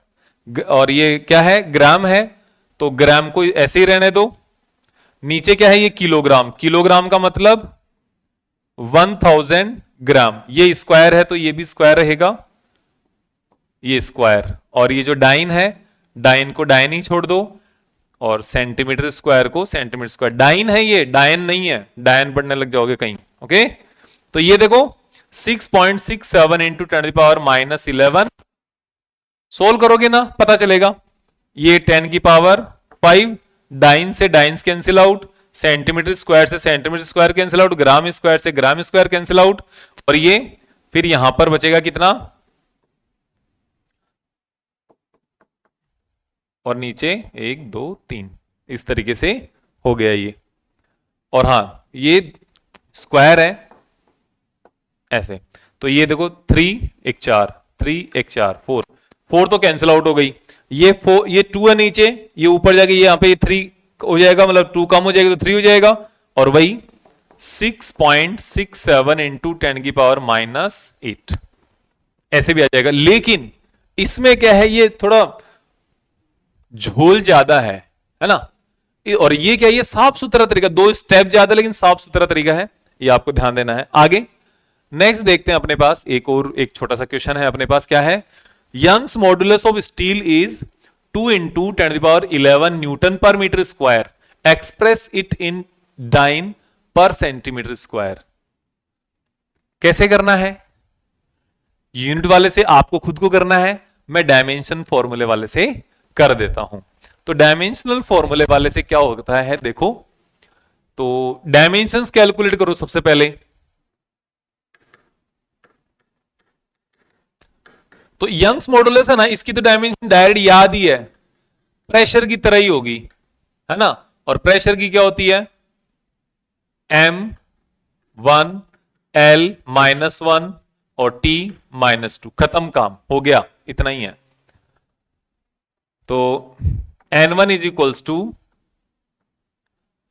और ये क्या है, ग्राम है, तो ग्राम को ऐसे ही रहने दो। नीचे क्या है, ये किलोग्राम, किलोग्राम का मतलब 1000 ग्राम। ये स्क्वायर है तो ये भी स्क्वायर रहेगा, ये स्क्वायर। और ये जो डाइन है, डाइन को डाइन ही छोड़ दो, और सेंटीमीटर स्क्वायर को सेंटीमीटर स्क्वायर। डाइन है ये, डायन नहीं है, डायन पढ़ने लग जाओगे कहीं, ओके। तो ये देखो 6.67 इंटू 10⁻11, सोल्व करोगे ना पता चलेगा। ये 10⁻5, डाइन से dance cancel out, centimetre square से सेंटीमीटर स्क्वायर कैंसिल आउट, ग्राम स्क्वायर से ग्राम स्क्वायर कैंसिल आउट, और ये फिर यहां पर बचेगा कितना, और नीचे 1 2 3, इस तरीके से हो गया ये। और हां ये स्क्वायर है ऐसे, तो ये देखो 3 1 4, 3 1 4 4, 4 तो कैंसिल आउट हो गई। ये 4, ये 2 है नीचे, ये ऊपर जाके ये यहां पे 3 हो जाएगा, मतलब 2 कम हो जाएगा तो 3 हो जाएगा। और वही 6.67 इंटू 10⁻8 ऐसे भी आ जाएगा। लेकिन इसमें क्या है, ये थोड़ा झोल ज्यादा है ना। और ये क्या, ये साफ सुथरा तरीका, 2 स्टेप ज्यादा लेकिन साफ सुथरा तरीका है, ये आपको ध्यान देना है। आगे नेक्स्ट देखते हैं, अपने पास एक छोटा सा क्वेश्चन है अपने पास, क्या है, Young's modulus of steel is 2 into 10⁻11 newton per metre square, express it in dyne per centimetre square. कैसे करना है, यूनिट वाले से आपको खुद को करना है, मैं डायमेंशन फॉर्मूले वाले से कर देता हूं। तो डायमेंशनल फॉर्मूले वाले से क्या होता है, देखो, तो डायमेंशंस कैलकुलेट करो सबसे पहले। तो यंग्स मॉडुलस है ना, इसकी तो डायमेंशन डायरेक्ट याद ही है, प्रेशर की तरह ही होगी, है ना। और प्रेशर की क्या होती है, M1 L-1 और T-2, खत्म, काम हो गया, इतना ही है। तो N1 is equals to,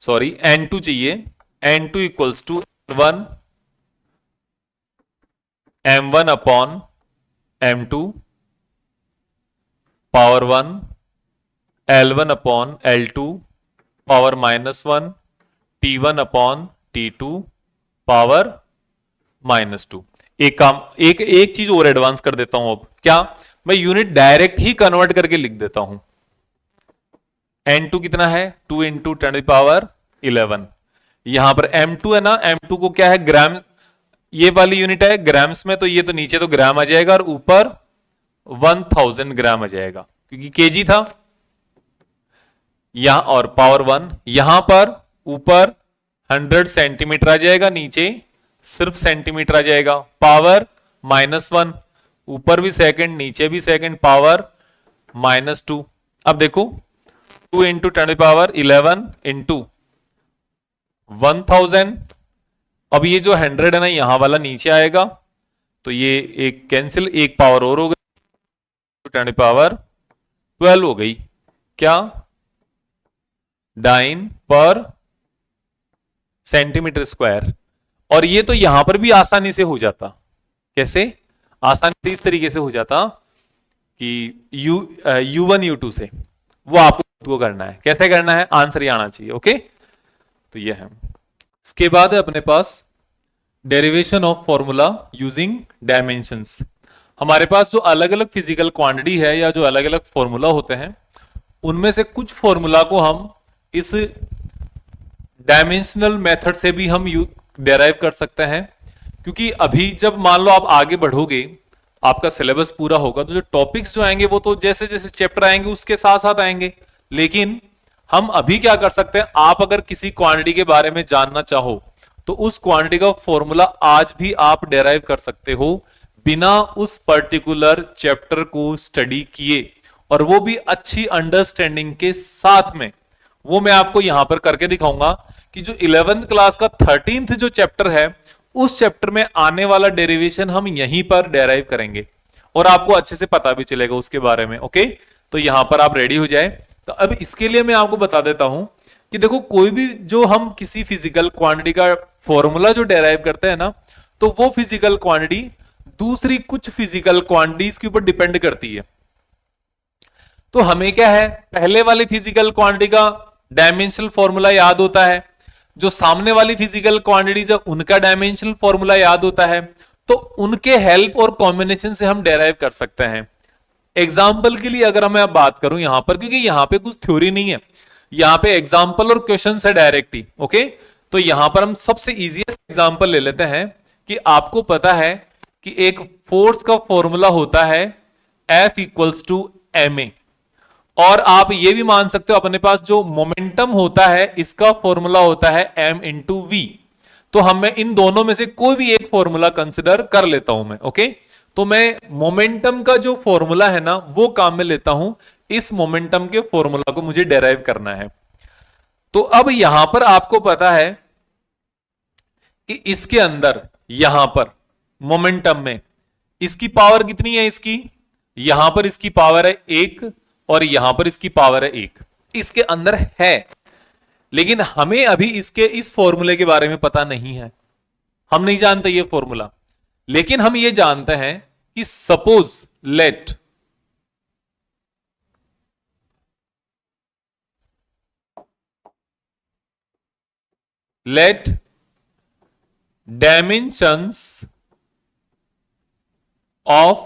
sorry N2 चाहिए, N2 equals to N1 M1 upon M2 power 1 L1 upon L2 power -1 T1 upon T2 power -2। एक काम, एक चीज और एडवांस कर देता हूं। अब क्या, मैं यूनिट डायरेक्ट ही कन्वर्ट करके लिख देता हूं। N2 कितना है, 2 इंटू 10⁻11। यहां पर M2 है ना, M2 को क्या है, ग्राम, ये वाली यूनिट है ग्राम्स में, तो ये तो नीचे तो ग्राम आ जाएगा और ऊपर 1000 ग्राम आ जाएगा, क्योंकि केजी था यहां, और पावर 1 यहां पर ऊपर 100 सेंटीमीटर आ जाएगा, नीचे सिर्फ सेंटीमीटर आ जाएगा। पावर -1, ऊपर भी सेकंड नीचे भी सेकंड, पावर -2। अब देखो 2 इंटू 10⁻11 इंटू 1000। अब ये जो 100 है ना, यहां वाला नीचे आएगा, तो ये एक कैंसिल, एक पावर और हो गई, 10⁻12 हो गई। क्या, डाइन पर सेंटीमीटर स्क्वायर। और ये तो यहां पर भी आसानी से हो जाता, कैसे, आसानी से इस तरीके से हो जाता कि U1 U2 से, वो आपको करना है, कैसे करना है, आंसर ही आना चाहिए। ओके, तो ये है। इसके बाद है अपने पास derivation of formula using dimensions. हमारे पास जो अलग अलग फिजिकल क्वांटिटी है या जो अलग अलग फॉर्मूला होते हैं, उनमें से कुछ फॉर्मूला को हम इस डायमेंशनल मेथड से भी हम डेराइव कर सकते हैं। क्योंकि अभी जब मान लो आप आगे बढ़ोगे, आपका सिलेबस पूरा होगा, तो जो टॉपिक्स जो आएंगे वो तो जैसे जैसे चैप्टर आएंगे उसके साथ साथ आएंगे। लेकिन हम अभी क्या कर सकते हैं, आप अगर किसी क्वांटिटी के बारे में जानना चाहो तो उस क्वांटिटी का फॉर्मूला आज भी आप डेराइव कर सकते हो, बिना उस पर्टिकुलर चैप्टर को स्टडी किए, और वो भी अच्छी अंडरस्टैंडिंग के साथ में। वो मैं आपको यहां पर करके दिखाऊंगा कि जो 11th क्लास का 13th जो चैप्टर है, उस चैप्टर में आने वाला डेरिवेशन हम यहीं पर डेराइव करेंगे, और आपको अच्छे से पता भी चलेगा उसके बारे में। ओके, तो यहां पर आप रेडी हो जाए। तो अब इसके लिए मैं आपको बता देता हूं कि देखो, कोई भी जो हम किसी फिजिकल क्वांटिटी का फॉर्मूला जो डेराइव करते हैं ना, तो वो फिजिकल क्वांटिटी दूसरी कुछ फिजिकल क्वांटिटीज के ऊपर डिपेंड करती है। तो हमें क्या है, पहले वाली फिजिकल क्वांटिटी का डायमेंशनल फॉर्मूला याद होता है, जो सामने वाली फिजिकल क्वांटिटीज है उनका डायमेंशनल फॉर्मूला याद होता है, तो उनके हेल्प और कॉम्बिनेशन से हम डेराइव कर सकते हैं। एग्जाम्पल के लिए अगर मैं बात करूं यहां पर, क्योंकि यहां पे कुछ थ्योरी नहीं है, यहां पे एग्जाम्पल और क्वेश्चन है डायरेक्ट ही। ओके, तो यहां पर हम सबसे इजीएस्ट एग्जाम्पल ले लेते हैं कि आपको पता है कि एक फोर्स का फॉर्मूला होता है F इक्वल्स टू ma, और आप ये भी मान सकते हो अपने पास जो मोमेंटम होता है इसका फॉर्मूला होता है m इंटू वी। तो हम मैं इन दोनों में से कोई भी एक फॉर्मूला कंसिडर कर लेता हूं मैं। ओके, तो मैं मोमेंटम का जो फॉर्मूला है ना वो काम में लेता हूं, इस मोमेंटम के फॉर्मूला को मुझे डेराइव करना है। तो अब यहां पर आपको पता है कि इसके अंदर यहां पर मोमेंटम में इसकी पावर कितनी है, इसकी यहां पर इसकी पावर है 1 और यहां पर इसकी पावर है 1, इसके अंदर है। लेकिन हमें अभी इसके इस फॉर्मूले के बारे में पता नहीं है, हम नहीं जानते ये फॉर्मूला। लेकिन हम ये जानते हैं कि suppose let dimensions of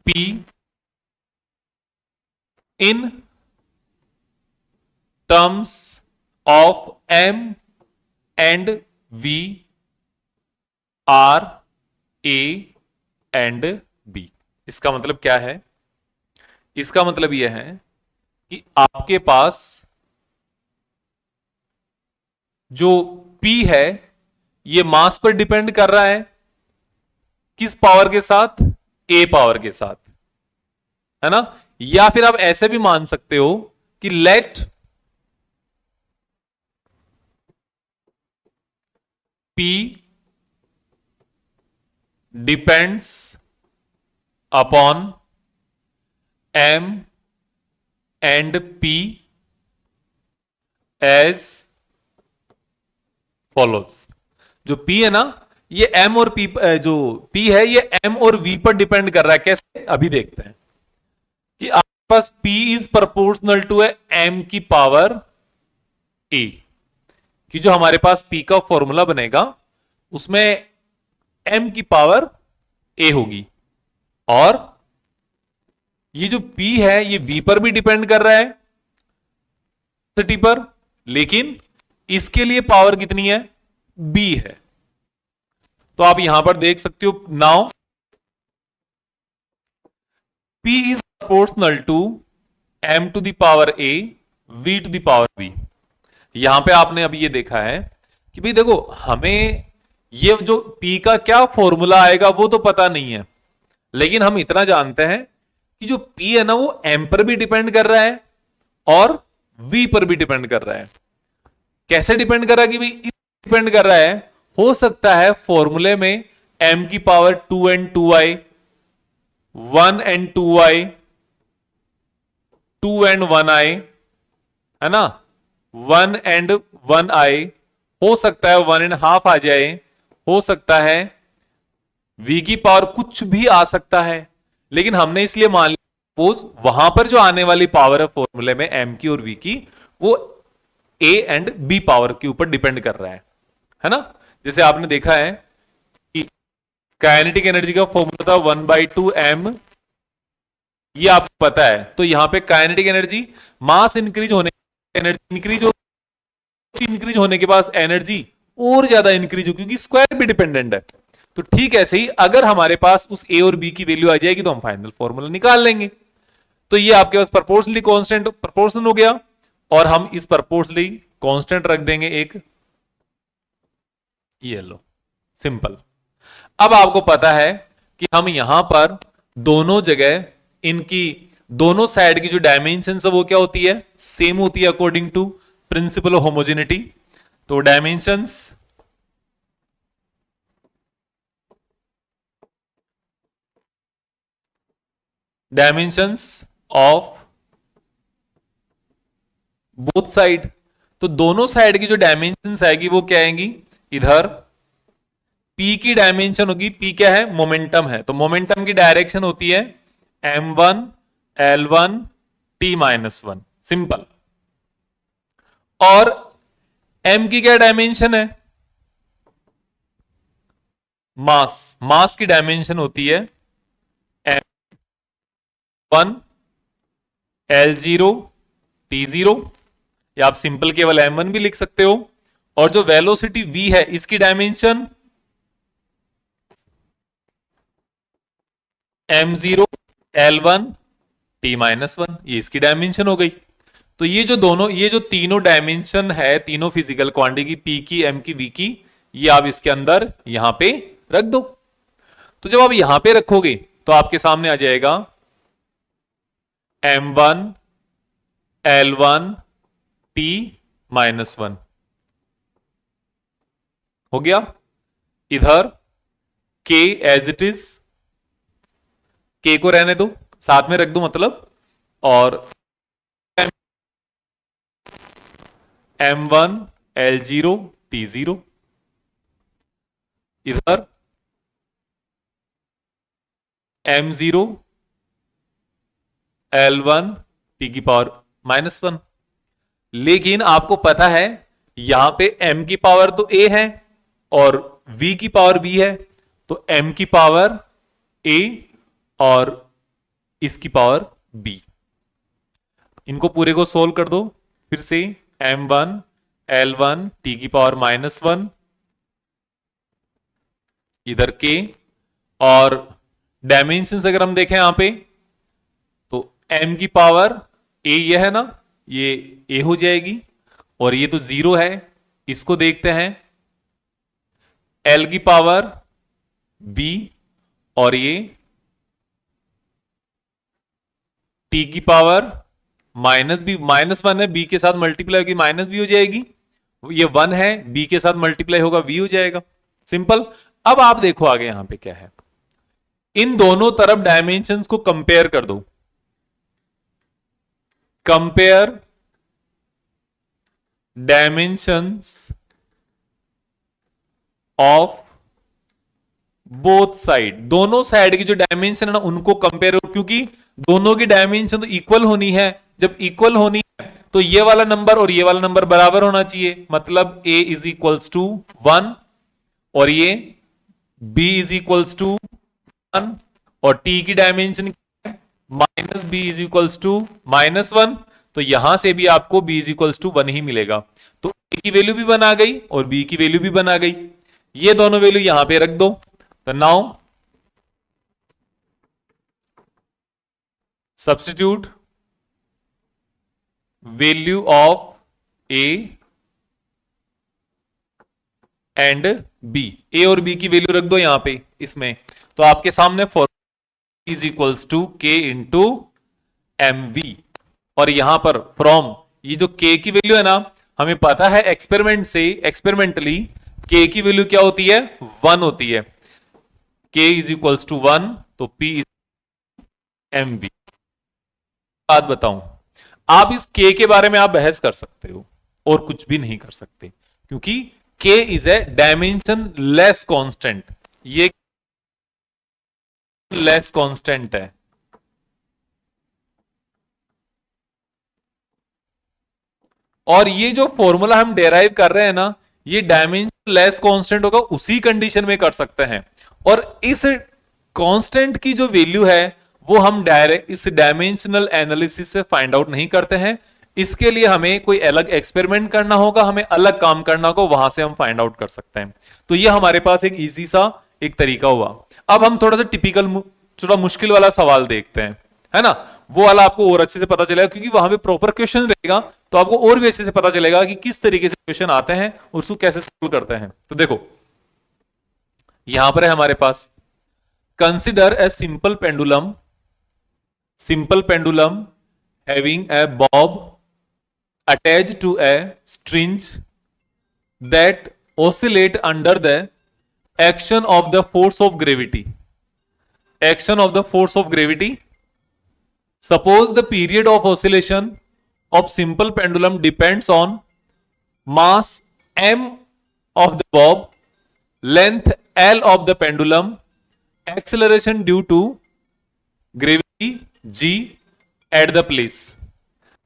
P in terms of M and V are A and B। इसका मतलब क्या है, इसका मतलब यह है कि आपके पास जो P है ये मास पर डिपेंड कर रहा है, किस पावर के साथ, A पावर के साथ, है ना। या फिर आप ऐसे भी मान सकते हो कि let P depends upon M and P as follows. जो P है ना, ये M और P, जो P है ये M और V पर डिपेंड कर रहा है। कैसे, अभी देखते हैं कि आपके पास P is proportional to M की पावर A, कि जो हमारे पास P का फॉर्मूला बनेगा उसमें M की पावर A होगी, और ये जो P है ये V पर भी डिपेंड कर रहा है सिटी पर, लेकिन इसके लिए पावर कितनी है, B है। तो आप यहां पर देख सकते हो, now P is proportional to M to the power A V to the power B। यहां पे आपने अभी ये देखा है कि भाई देखो, हमें ये जो P का क्या फॉर्मूला आएगा वो तो पता नहीं है, लेकिन हम इतना जानते हैं कि जो P है ना वो M पर भी डिपेंड कर रहा है और V पर भी डिपेंड कर रहा है। कैसे डिपेंड कर रहा है कि भाई डिपेंड कर रहा है, हो सकता है फॉर्मूले में M की पावर 2n2i, 1n2i, 2n1i है ना, 1n1i, हो सकता है 1.5 आ जाए, हो सकता है V की पावर कुछ भी आ सकता है, लेकिन हमने इसलिए मान लिया सपोज वहां पर जो आने वाली पावर है फॉर्मूले में M की और V की, वो A एंड B पावर के ऊपर डिपेंड कर रहा है ना। जैसे आपने देखा है कि काइनेटिक एनर्जी का फॉर्मूला था 1/2m, ये आपको पता है। तो यहां पे काइनेटिक एनर्जी, मास इंक्रीज होने, एनर्जी इंक्रीज होने के पास एनर्जी और ज्यादा इंक्रीज हो, क्योंकि स्क्वायर पे डिपेंडेंट है। तो ठीक ऐसे ही अगर हमारे पास उस ए और बी की वैल्यू आ जाएगी तो हम फाइनल फॉर्मूला निकाल लेंगे। तो ये आपके पास प्रोपोर्शनली कांस्टेंट प्रोपोर्शनल हो गया, और हम इस प्रोपोर्शनली कांस्टेंट रख देंगे एक, ये लो, सिंपल। अब आपको पता है कि हम यहां पर दोनों जगह इनकी दोनों साइड की जो डायमेंशन है वो क्या होती है, सेम होती है according to principle of homogeneity. तो डायमेंशंस ऑफ बोथ साइड, तो दोनों साइड की जो डायमेंशन आएगी वो क्या आएंगी, इधर P की डायमेंशन होगी, P क्या है, मोमेंटम है, तो मोमेंटम की डायरेक्शन होती है m1 l1 t-1, सिंपल। और m की क्या डायमेंशन है, मास, मास की डायमेंशन होती है m1 l0 t0, या आप सिंपल केवल m1 भी लिख सकते हो। और जो वेलोसिटी v है इसकी डायमेंशन m0 l1 t-1, ये इसकी डायमेंशन हो गई। तो ये जो दोनों, ये जो तीनों डायमेंशन है, तीनों फिजिकल क्वांटिटी की, P की, M की, V की, ये आप इसके अंदर यहां पे रख दो। तो जब आप यहां पे रखोगे तो आपके सामने आ जाएगा m1 l1 t-1 हो गया। इधर k as it is, k को रहने दो, साथ में रख दो मतलब, और m1 l0 t0, इधर m0 l1 t-1। लेकिन आपको पता है यहां पे m की पावर तो a है और v की पावर b है, तो m की पावर a और इसकी पावर b, इनको पूरे को सोल्व कर दो फिर से, m1 l1 t-1, इधर k, और डायमेंशन अगर हम देखें यहां पे तो m की पावर a ये है ना, ये a हो जाएगी, और ये तो 0 है, इसको देखते हैं l की पावर b, और ये टी की power minus B, minus one है, बी के साथ मल्टीप्लाई होगी माइनस बी हो जाएगी, ये वन है, बी के साथ मल्टीप्लाई होगा वी हो जाएगा, सिंपल। अब आप देखो आगे यहां पे क्या है, इन दोनों तरफ डायमेंशंस को कंपेयर कर दो, compare dimensions of both side, दोनों साइड की जो डायमेंशन है ना उनको कंपेयर हो, क्योंकि दोनों की डायमेंशन तो इक्वल होनी है, जब इक्वल होनी है तो ये वाला नंबर और ये वाला नंबर बराबर होना चाहिए, मतलब a इज इक्वल्स टू 1 और ये b इज इक्वल्स टू 1, और t की dimension minus B is equals to -1, तो यहां से भी आपको b इज इक्वल्स टू 1 ही मिलेगा, तो a की वैल्यू भी 1 आ गई और b की वैल्यू भी 1 आ गई, ये दोनों वैल्यू यहां पे रख दो, तो now substitute value of a and b, a और b की वैल्यू रख दो यहां पे इसमें, तो आपके सामने formula is equals to k into M V, और यहां पर फ्रॉम ये जो k की वैल्यू है ना, हमें पता है एक्सपेरिमेंट से, एक्सपेरिमेंटली k की वैल्यू क्या होती है 1 होती है, k इज इक्वल्स टू 1, तो p इज एम वी। बात बताऊं, आप इस k के बारे में आप बहस कर सकते हो और कुछ भी नहीं कर सकते, क्योंकि k is a dimension less constant, ये लेस कांस्टेंट है, और ये जो फॉर्मूला हम डेराइव कर रहे हैं ना, ये डायमेंशन लेस कांस्टेंट होगा उसी कंडीशन में कर सकते हैं, और इस कांस्टेंट की जो वैल्यू है वो हम डायरेक्ट इस डायमेंशनल एनालिसिस से फाइंड आउट नहीं करते हैं, इसके लिए हमें कोई अलग एक्सपेरिमेंट करना होगा, हमें अलग काम करना होगा, वहां से हम फाइंड आउट कर सकते हैं। तो ये हमारे पास एक इजी सा एक तरीका हुआ। अब हम थोड़ा सा टिपिकल थोड़ा मुश्किल वाला सवाल देखते हैं, है ना, वो वाला आपको और अच्छे से पता चलेगा, क्योंकि वहां पे प्रॉपर क्वेश्चन रहेगा, तो आपको और भी अच्छे से पता चलेगा कि किस तरीके से क्वेश्चन आते हैं और उसको कैसे सॉल्व करते हैं। तो देखो यहां पर है हमारे पास, consider a simple pendulum having a bob attached to a strings that oscillate under the action of the force of gravity. Action of the force of gravity. Suppose the period of oscillation of simple pendulum depends on mass m of the bob, length l of the pendulum, acceleration due to gravity g at the place.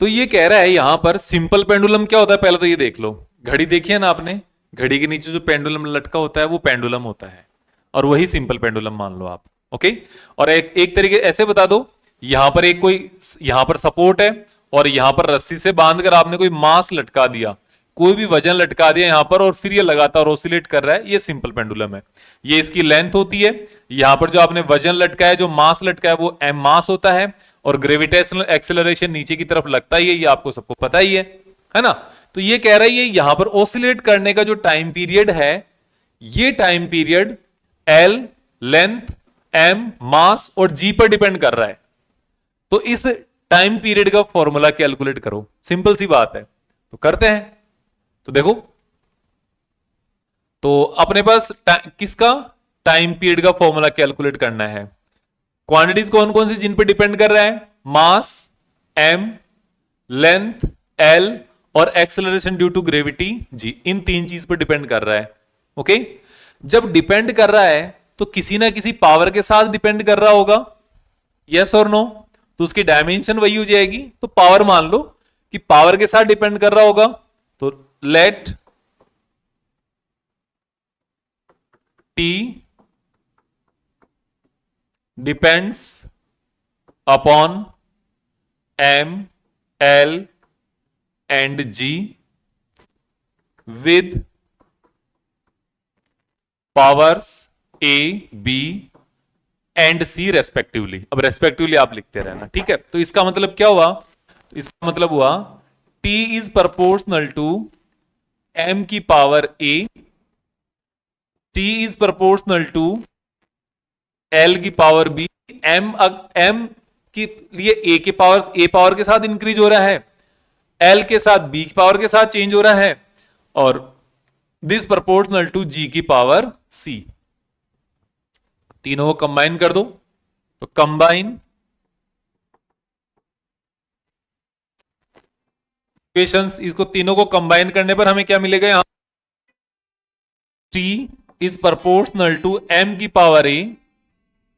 तो ये कह रहा है यहां पर simple pendulum क्या होता है, पहले तो ये देख लो, घड़ी देखी है ना आपने, घड़ी के नीचे जो पेंडुलम लटका होता है वो पेंडुलम होता है, और वही सिंपल पेंडुलम मान लो आप, ओके। और एक तरीके ऐसे बता दो, यहां पर एक कोई यहां पर सपोर्ट है और यहां पर रस्सी से बांधकर आपने कोई मास लटका दिया, कोई भी वजन लटका दिया यहां पर, और फिर ये लगातार ऑसिलेट कर रहा है, ये सिंपल पेंडुलम है, ये इसकी लेंथ होती है, यहां पर जो आपने वजन लटकाया, जो मास लटकाया वो एम मास होता है, और ग्रेविटेशनल एक्सेलरेशन नीचे की तरफ लगता ही है, ये आपको सबको पता ही है ना। तो ये कह रहा है ये यहां पर ऑसिलेट करने का जो टाइम पीरियड है, ये time period L, length, M, mass और जी पर डिपेंड कर रहा है, तो इस टाइम पीरियड का फॉर्मूला कैलकुलेट करो, सिंपल सी बात है, तो करते हैं। तो देखो, तो अपने पास किसका टाइम पीरियड का फॉर्मूला कैलकुलेट करना है, क्वांटिटीज कौन कौन सी जिन पे डिपेंड कर रहा है, मास एम, लेंथ एल और acceleration due to gravity G, इन तीन चीज पर डिपेंड कर रहा है, ओके। जब डिपेंड कर रहा है तो किसी ना किसी पावर के साथ डिपेंड कर रहा होगा, यस और नो, तो उसकी डायमेंशन वही हो जाएगी, तो पावर मान लो कि पावर के साथ डिपेंड कर रहा होगा, तो let T depends upon M, L and G with powers A, B and C respectively. अब रेस्पेक्टिवली आप लिखते रहना, ठीक है। तो इसका मतलब क्या हुआ, तो इसका मतलब हुआ T is proportional to m की power a, T is proportional to l की पावर b, m के लिए ए पावर के साथ इंक्रीज हो रहा है, एल के साथ बी की पावर के साथ चेंज हो रहा है, और दिस प्रोपोर्शनल टू जी की पावर सी। तीनों को कंबाइन कर दो, तो कंबाइन इक्वेशंस, इसको तीनों को कंबाइन करने पर हमें क्या मिलेगा, यहां T is proportional to m की पावर a,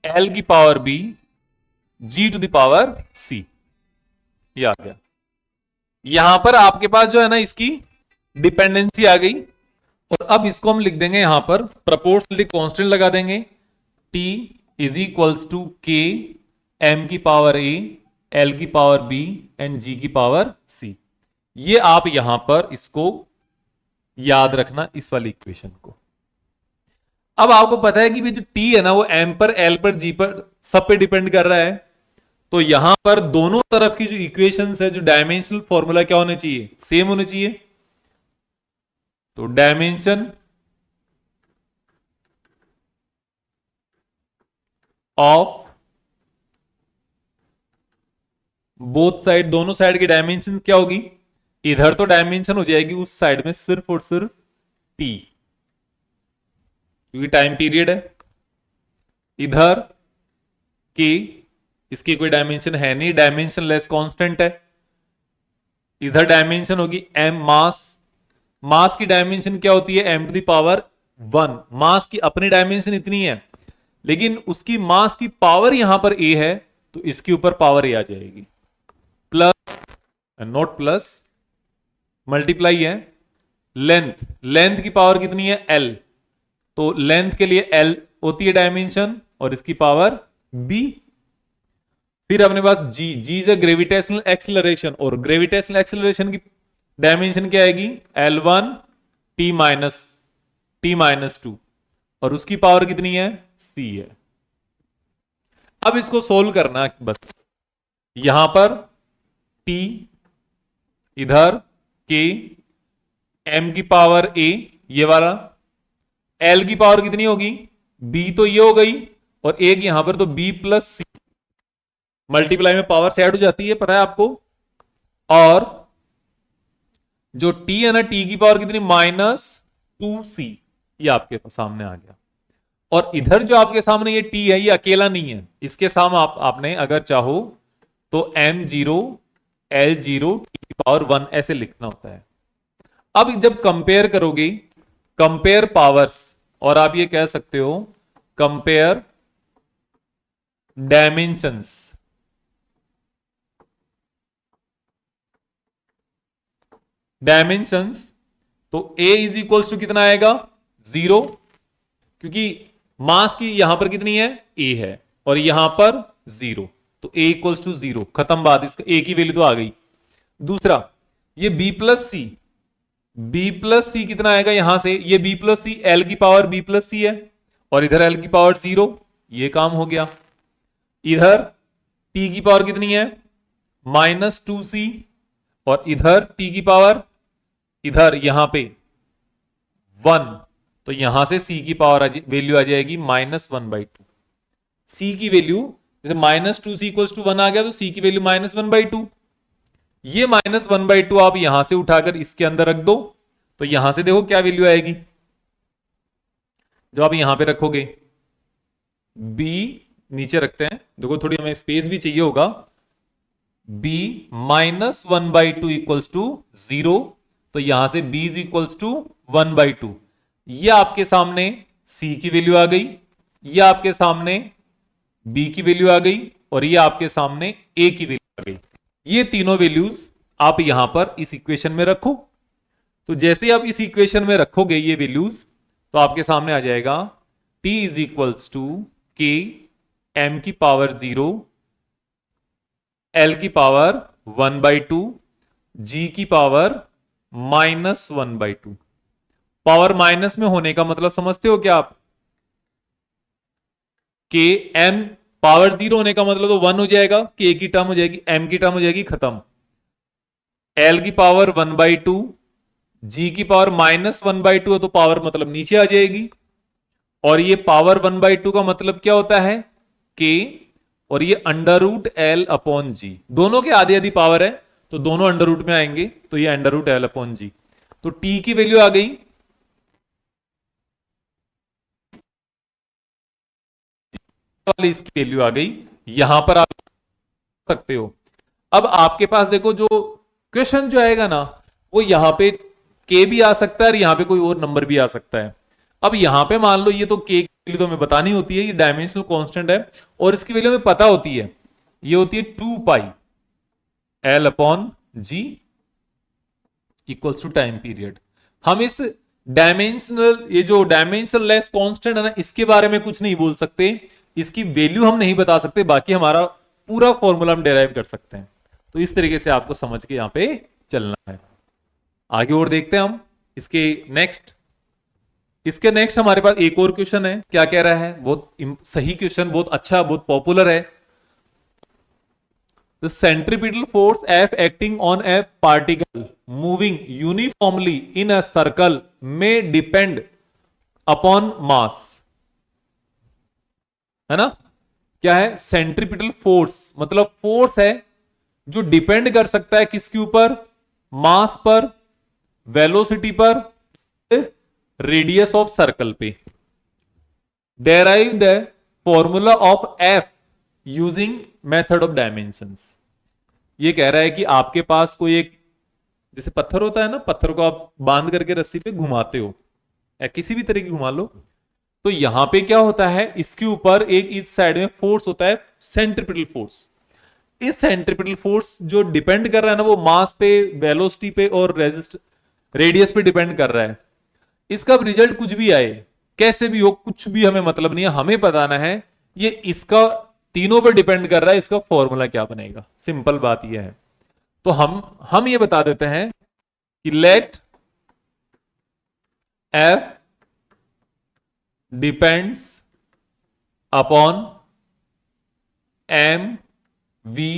l की power b, g to the power c। ये आ गया। यहां पर आपके पास जो है ना इसकी डिपेंडेंसी आ गई, और अब इसको हम लिख देंगे यहां पर प्रोपोर्शनलिटी कांस्टेंट लगा देंगे, T is equals to k m की पावर a, l की पावर b एंड g की पावर c। ये आप यहां पर इसको याद रखना, इस वाली इक्वेशन को। अब आपको पता है कि जो T है ना वो M पर, L पर, G पर सब पे डिपेंड कर रहा है, तो यहां पर दोनों तरफ की जो इक्वेशंस है, जो डायमेंशनल फॉर्मूला क्या होने चाहिए, सेम होने चाहिए। तो डायमेंशन ऑफ बोथ साइड, दोनों साइड की डायमेंशन क्या होगी, इधर तो डायमेंशन हो जाएगी उस साइड में सिर्फ और सिर्फ T, क्योंकि टाइम पीरियड है। इधर K, इसकी कोई डायमेंशन है नहीं, डायमेंशन लेस कांस्टेंट है। इधर डायमेंशन होगी m, मास की डायमेंशन क्या होती है, m टू द पावर 1। मास की अपनी डायमेंशन इतनी है, लेकिन उसकी मास की पावर यहां पर a है, तो इसके ऊपर पावर a आ जाएगी, प्लस नॉट प्लस, मल्टीप्लाई है। लेंथ की पावर कितनी है, l, तो लेंथ के लिए l होती है डायमेंशन, और इसकी पावर b। फिर अपने पास g इज ग्रेविटेशनल एक्सेलरेशन, और ग्रेविटेशनल एक्सेलरेशन की डायमेंशन क्या आएगी, L1 t माइनस 2, और उसकी पावर कितनी है, c है। अब इसको सोल्व करना, बस यहां पर t, इधर k, m की पावर a, ये वाला, l की पावर कितनी होगी, b तो ये हो गई, और एक यहां पर तो b प्लस सी, मल्टीप्लाई में पावर से ऐड हो जाती है, पता है आपको। और जो t है ना, t की पावर कितनी, -2c, ये आपके सामने आ गया। और इधर जो आपके सामने ये t है, ये अकेला नहीं है, इसके सामने आपने अगर चाहो तो m0 l0 t की पावर 1 ऐसे लिखना होता है। अब जब कंपेयर करोगे, कंपेयर पावर्स, और आप ये कह सकते हो कंपेयर डायमेंशंस, तो a इज इक्वल्स टू कितना आएगा, 0, क्योंकि मास की यहां पर कितनी है, a है, और यहां पर 0, तो a इक्वल्स टू 0, खत्म बात, इसका a की वैल्यू तो आ गई। दूसरा ये b प्लस सी कितना आएगा, यहां से ये b प्लस सी, एल की पावर b प्लस सी है, और इधर l की पावर 0, ये काम हो गया। इधर t की पावर कितनी है, -2c, और इधर t की पावर, इधर यहां पे 1, तो यहां से c की पावर वैल्यू आ जाएगी -1/2। c की वैल्यू जैसे -2c इक्वल्स टू 1 आ गया, तो c की वैल्यू -1/2। ये -1/2 आप यहां से उठाकर इसके अंदर रख दो, तो यहां से देखो क्या वैल्यू आएगी, जब आप यहां पे रखोगे, b नीचे रखते हैं, देखो थोड़ी हमें स्पेस भी चाहिए होगा, b -1/2 इक्वल्स टू 0, तो यहां से b इज इक्वल्स टू 1/2। ये आपके सामने c की वैल्यू आ गई, ये आपके सामने b की वैल्यू आ गई, और ये आपके सामने a की वैल्यू आ गई। ये तीनों वैल्यूज आप यहां पर इस इक्वेशन में रखो, तो जैसे आप इस इक्वेशन में रखोगे ये वैल्यूज, तो आपके सामने आ जाएगा t is equals to k m की पावर 0, l की पावर 1/2, g की पावर -1/2। पावर माइनस में होने का मतलब समझते हो क्या आप, k m पावर 0 होने का मतलब तो 1 हो जाएगा, k की टर्म हो जाएगी, m की टर्म हो जाएगी, खत्म। l की पावर 1/2, g की पावर -1/2 है, तो पावर मतलब नीचे आ जाएगी। और ये पावर 1/2 का मतलब क्या होता है, k और ये अंडर रूट एल अपॉन जी, दोनों के आधी आधी पावर है तो दोनों अंडर रूट में आएंगे, तो ये अंडर रूट एल अपॉन जी। तो टी की वैल्यू आ गई, वाली इसकी वैल्यू आ गई, यहां पर आप सकते हो। अब आपके पास देखो जो क्वेश्चन जो आएगा ना, वो यहां पे के भी आ सकता है और यहां पे कोई और नंबर भी आ सकता है। अब यहां पे मान लो ये तो के की वैल्यू तो हमें बतानी होती है, ये डायमेंशनल कांस्टेंट है और इसकी वैल्यू हमें पता होती है, ये होती है 2 pi L upon G equals to time period. हम इस डायमेंशनल, ये जो डायमेंशनल लेस कांस्टेंट है ना, इसके बारे में कुछ नहीं बोल सकते, इसकी वैल्यू हम नहीं बता सकते, बाकी हमारा पूरा फॉर्मूला हम डेराइव कर सकते हैं। तो इस तरीके से आपको समझ के यहां पे चलना है। आगे और देखते हैं हम इसके नेक्स्ट। इसके नेक्स्ट हमारे पास एक और क्वेश्चन है, क्या कह रहा है, बहुत सही क्वेश्चन, बहुत अच्छा, बहुत पॉपुलर है। The centripetal force F acting on a particle moving uniformly in a circle may depend upon mass, है ना। क्या है सेंट्रीपिटल फोर्स, मतलब फोर्स है जो डिपेंड कर सकता है किसके ऊपर, मास पर, वेलोसिटी पर, रेडियस ऑफ सर्कल पे। Derive the formula of F using method of dimensions. ये कह रहा है कि आपके पास कोई एक, जैसे पत्थर होता है ना, पत्थर को आप बांध करके रस्सी पे घुमाते हो या किसी भी तरीके घुमा लो, तो यहां पे क्या होता है, इसके ऊपर एक इस साइड में फोर्स होता है सेंट्रीपिटल फोर्स। इस सेंट्रीपिटल फोर्स जो डिपेंड कर रहा है ना, वो मास पे, वेलोसिटी पे और रेडियस पे डिपेंड कर रहा है। इसका रिजल्ट कुछ भी आए, कैसे भी हो, कुछ भी हमें मतलब नहीं है, हमें बताना है ये इसका तीनों पर डिपेंड कर रहा है, इसका फॉर्मूला क्या बनेगा। सिंपल बात यह है। तो हम ये बता देते हैं कि let F depends upon M V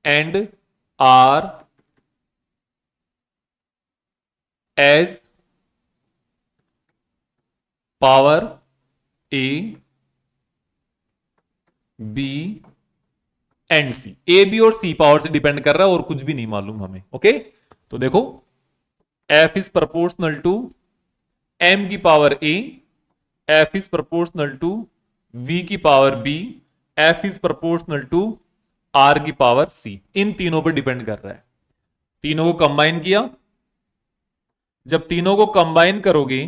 and R as power A B and C. A B और सी पावर से डिपेंड कर रहा है और कुछ भी नहीं मालूम हमें। ओके, तो देखो F is proportional to M की power A, F is proportional to V की power B, F is proportional to R की पावर सी। इन तीनों पर डिपेंड कर रहा है। तीनों को कंबाइन किया, जब तीनों को कंबाइन करोगे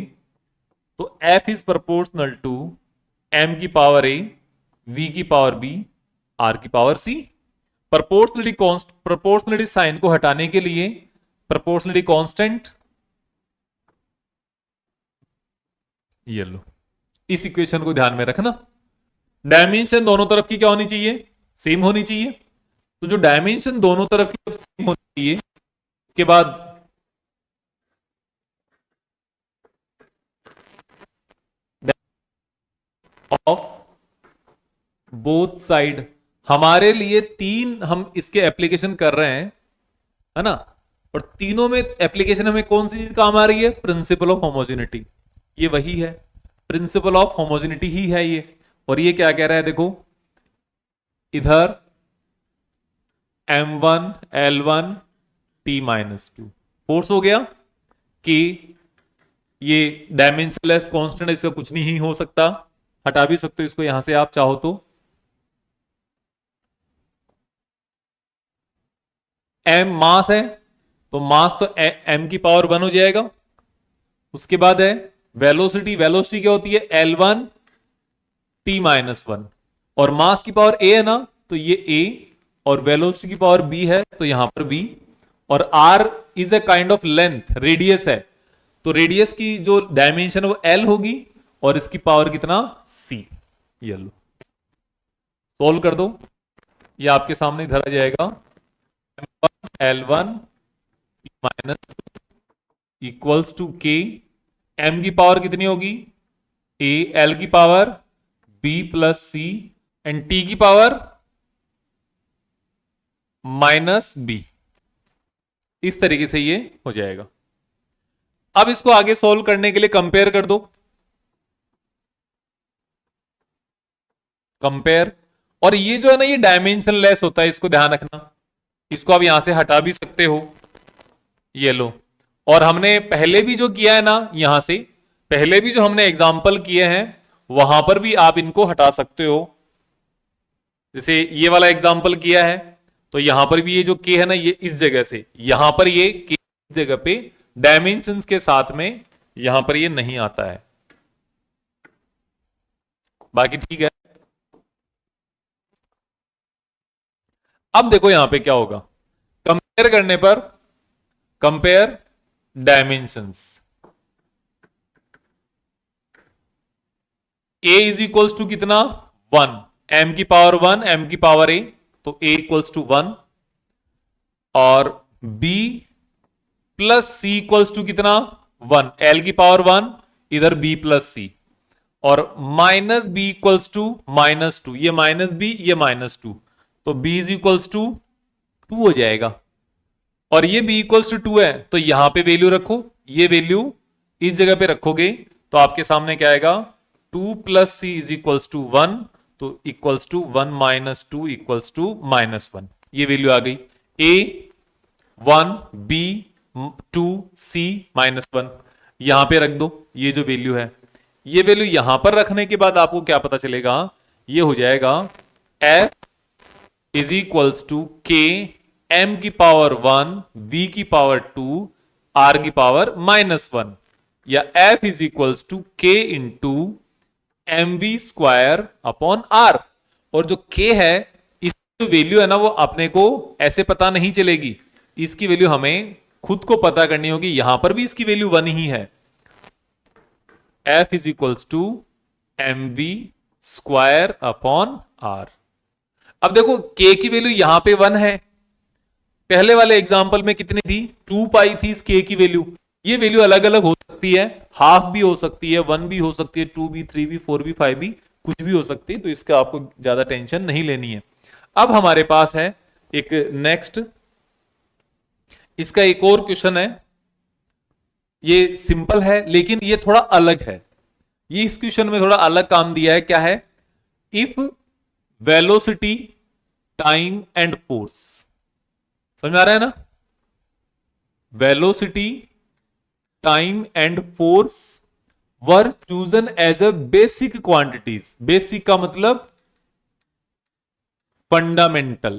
तो F is proportional to M की पावर ए, वी की पावर बी, आर की पावर सी। प्रोपोर्शनलिटी साइन को हटाने के लिए प्रोपोर्शनलिटी कांस्टेंट, ये लो, इस इक्वेशन को ध्यान में रखना। डायमेंशन दोनों तरफ की क्या होनी चाहिए, सेम होनी चाहिए। तो जो डायमेंशन दोनों तरफ की सेम होनी चाहिए, इसके बाद ऑफ बोथ साइड, हमारे लिए तीन हम इसके एप्लीकेशन कर रहे हैं, है ना। और तीनों में एप्लीकेशन हमें कौन सी चीज काम आ रही है, प्रिंसिपल ऑफ होमोजेनिटी। ये वही है, प्रिंसिपल ऑफ होमोजेनिटी ही है ये। और ये क्या कह रहा है, देखो इधर M1 L1 T-2 फोर्स हो गया कि ये डायमेंशनलेस कांस्टेंट, इसका कुछ नहीं हो सकता, हटा भी सकते हो इसको यहां से आप चाहो तो। M मास है, तो मास तो M की पावर 1 हो जाएगा। उसके बाद है वेलोसिटी, वेलोसिटी क्या होती है, L1 T-1, और मास की पावर A है ना, तो ये A, और वेलोसिटी की पावर B है तो यहां पर B, और R is a kind of length, radius है, तो रेडियस की जो डायमेंशन है वो L होगी, और इसकी पावर कितना, C। ये लो, सोल्व कर दो, ये आपके सामने इधर आ जाएगा। L1 equals to K, M की पावर कितनी होगी, A, L की power B plus C, and T की पावर -B। इस तरीके से ये हो जाएगा। अब इसको आगे सॉल्व करने के लिए कंपेयर कर दो, कंपेयर, और ये जो है ना, ये डायमेंशनलेस होता है, इसको ध्यान रखना। इसको आप यहां से हटा भी सकते हो, ये लो। और हमने पहले भी जो किया है ना, यहां से पहले भी जो हमने एग्जाम्पल किए हैं, वहां पर भी आप इनको हटा सकते हो। जैसे ये वाला एग्जाम्पल किया है, तो यहां पर भी ये जो के है ना, ये इस जगह से, यहां पर ये के इस जगह पे डायमेंशंस के साथ में यहां पर ये नहीं आता है। बाकी ठीक है। अब देखो यहां पे क्या होगा, कंपेयर करने पर, compare dimensions, A is equals to कितना, 1, एम की पावर 1, एम की पावर ए, तो ए इक्वल्स टू 1, और B plus C equals to कितना, 1, एल की पावर 1, इधर बी प्लस सी, और माइनस बी इक्वल्स टू -2, ये माइनस बी, ये -2, तो बी इज इक्वल्स टू 2 हो जाएगा। और ये b इक्वल्स टू 2 है, तो यहां पे वैल्यू रखो, ये वैल्यू इस जगह पे रखोगे, तो आपके सामने क्या आएगा, 2 plus C is equals to 1, तो equals to 1 minus 2 equals to -1, ये वैल्यू आ गई। a 1, b 2, c -1 यहां पे रख दो, ये जो वैल्यू है, ये वैल्यू यहां पर रखने के बाद आपको क्या पता चलेगा, ये हो जाएगा f is equals to K m की पावर 1, v की पावर 2, r की पावर -1, या f is equals to k into M V square upon r। और जो k है, इसकी वैल्यू है ना, वो अपने को ऐसे पता नहीं चलेगी, इसकी वैल्यू हमें खुद को पता करनी होगी। यहां पर भी इसकी वैल्यू 1 ही है, f is equals to M V square upon r। अब देखो k की वैल्यू यहां पे 1 है, पहले वाले एग्जाम्पल में कितनी थी, 2 पाई थी इस k की वैल्यू। ये वैल्यू अलग अलग हो सकती है, हाफ भी हो सकती है, 1 भी हो सकती है, 2 भी, 3 भी, 4 भी, 5 भी, कुछ भी हो सकती है, तो इसका आपको ज्यादा टेंशन नहीं लेनी है। अब हमारे पास है एक नेक्स्ट, इसका एक और क्वेश्चन है, ये सिंपल है लेकिन ये थोड़ा अलग है। ये इस क्वेश्चन में थोड़ा अलग काम दिया है, क्या है, if velocity, time and force, समझ में आ रहा है ना, velocity, time and force were chosen as a basic quantities. Basic का मतलब fundamental,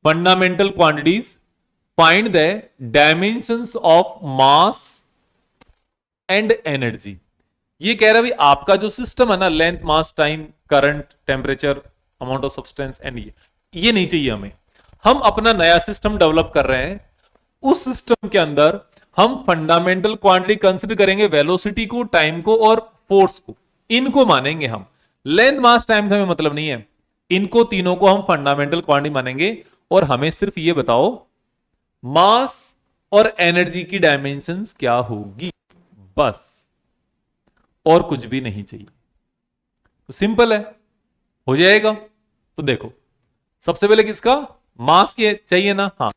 fundamental quantities, find the dimensions of mass and energy. ये कह रहा है भाई आपका जो सिस्टम है ना, length, mass, time, current, temperature, amount of substance and ये नहीं चाहिए हमें। हम अपना नया सिस्टम डेवलप कर रहे हैं, उस सिस्टम के अंदर हम फंडामेंटल क्वांटिटी कंसिडर करेंगे, वेलोसिटी को, टाइम को और फोर्स को, इनको मानेंगे हम। लेंथ, मास, टाइम का हमें मतलब नहीं है, इनको तीनों को हम फंडामेंटल क्वांटिटी मानेंगे। और हमें सिर्फ ये बताओ मास और एनर्जी की डायमेंशंस क्या होगी, बस, और कुछ भी नहीं चाहिए। तो सिंपल है, हो जाएगा। तो देखो सबसे पहले किसका, मास के चाहिए ना, हाँ,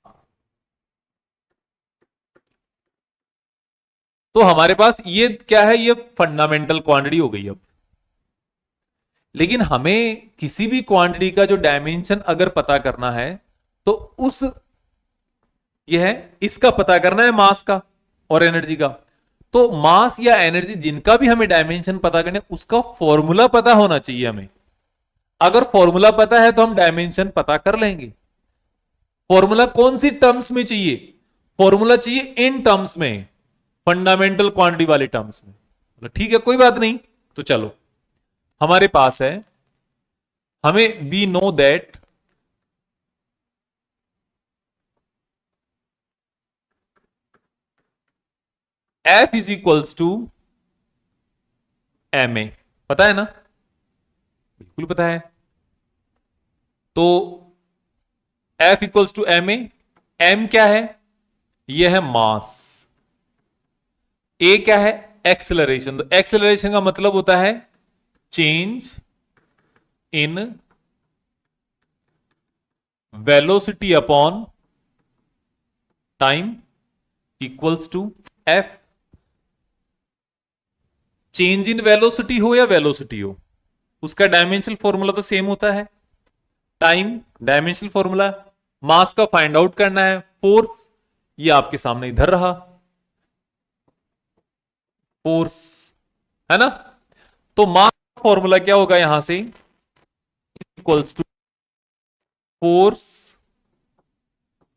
तो हमारे पास ये क्या है, ये फंडामेंटल क्वांटिटी हो गई। अब लेकिन हमें किसी भी क्वांटिटी का जो डायमेंशन अगर पता करना है, तो उस ये है, इसका पता करना है, मास का और एनर्जी का। तो मास या एनर्जी जिनका भी हमें डायमेंशन पता करना है, उसका फॉर्मूला पता होना चाहिए हमें। अगर फॉर्मूला पता है तो हम डायमेंशन पता कर लेंगे। फॉर्मूला कौन सी टर्म्स में चाहिए, फॉर्मूला चाहिए इन टर्म्स में, फंडामेंटल क्वांटिटी वाले टर्म्स में। ठीक है, कोई बात नहीं। तो चलो हमारे पास है, हमें we know that F is equals to M A, पता है ना, बिल्कुल पता है। तो F equals to M A, M क्या है, यह है मास, ए क्या है, एक्सेलरेशन। तो एक्सेलरेशन का मतलब होता है change in velocity upon time equals to F. Change in velocity हो या वेलोसिटी हो, उसका डायमेंशनल फॉर्मूला तो सेम होता है, टाइम डायमेंशनल फॉर्मूला। मास का फाइंड आउट करना है, फोर्स ये आपके सामने इधर रहा, फोर्स है ना। तो मास का फॉर्मूला क्या होगा यहां से, equals to force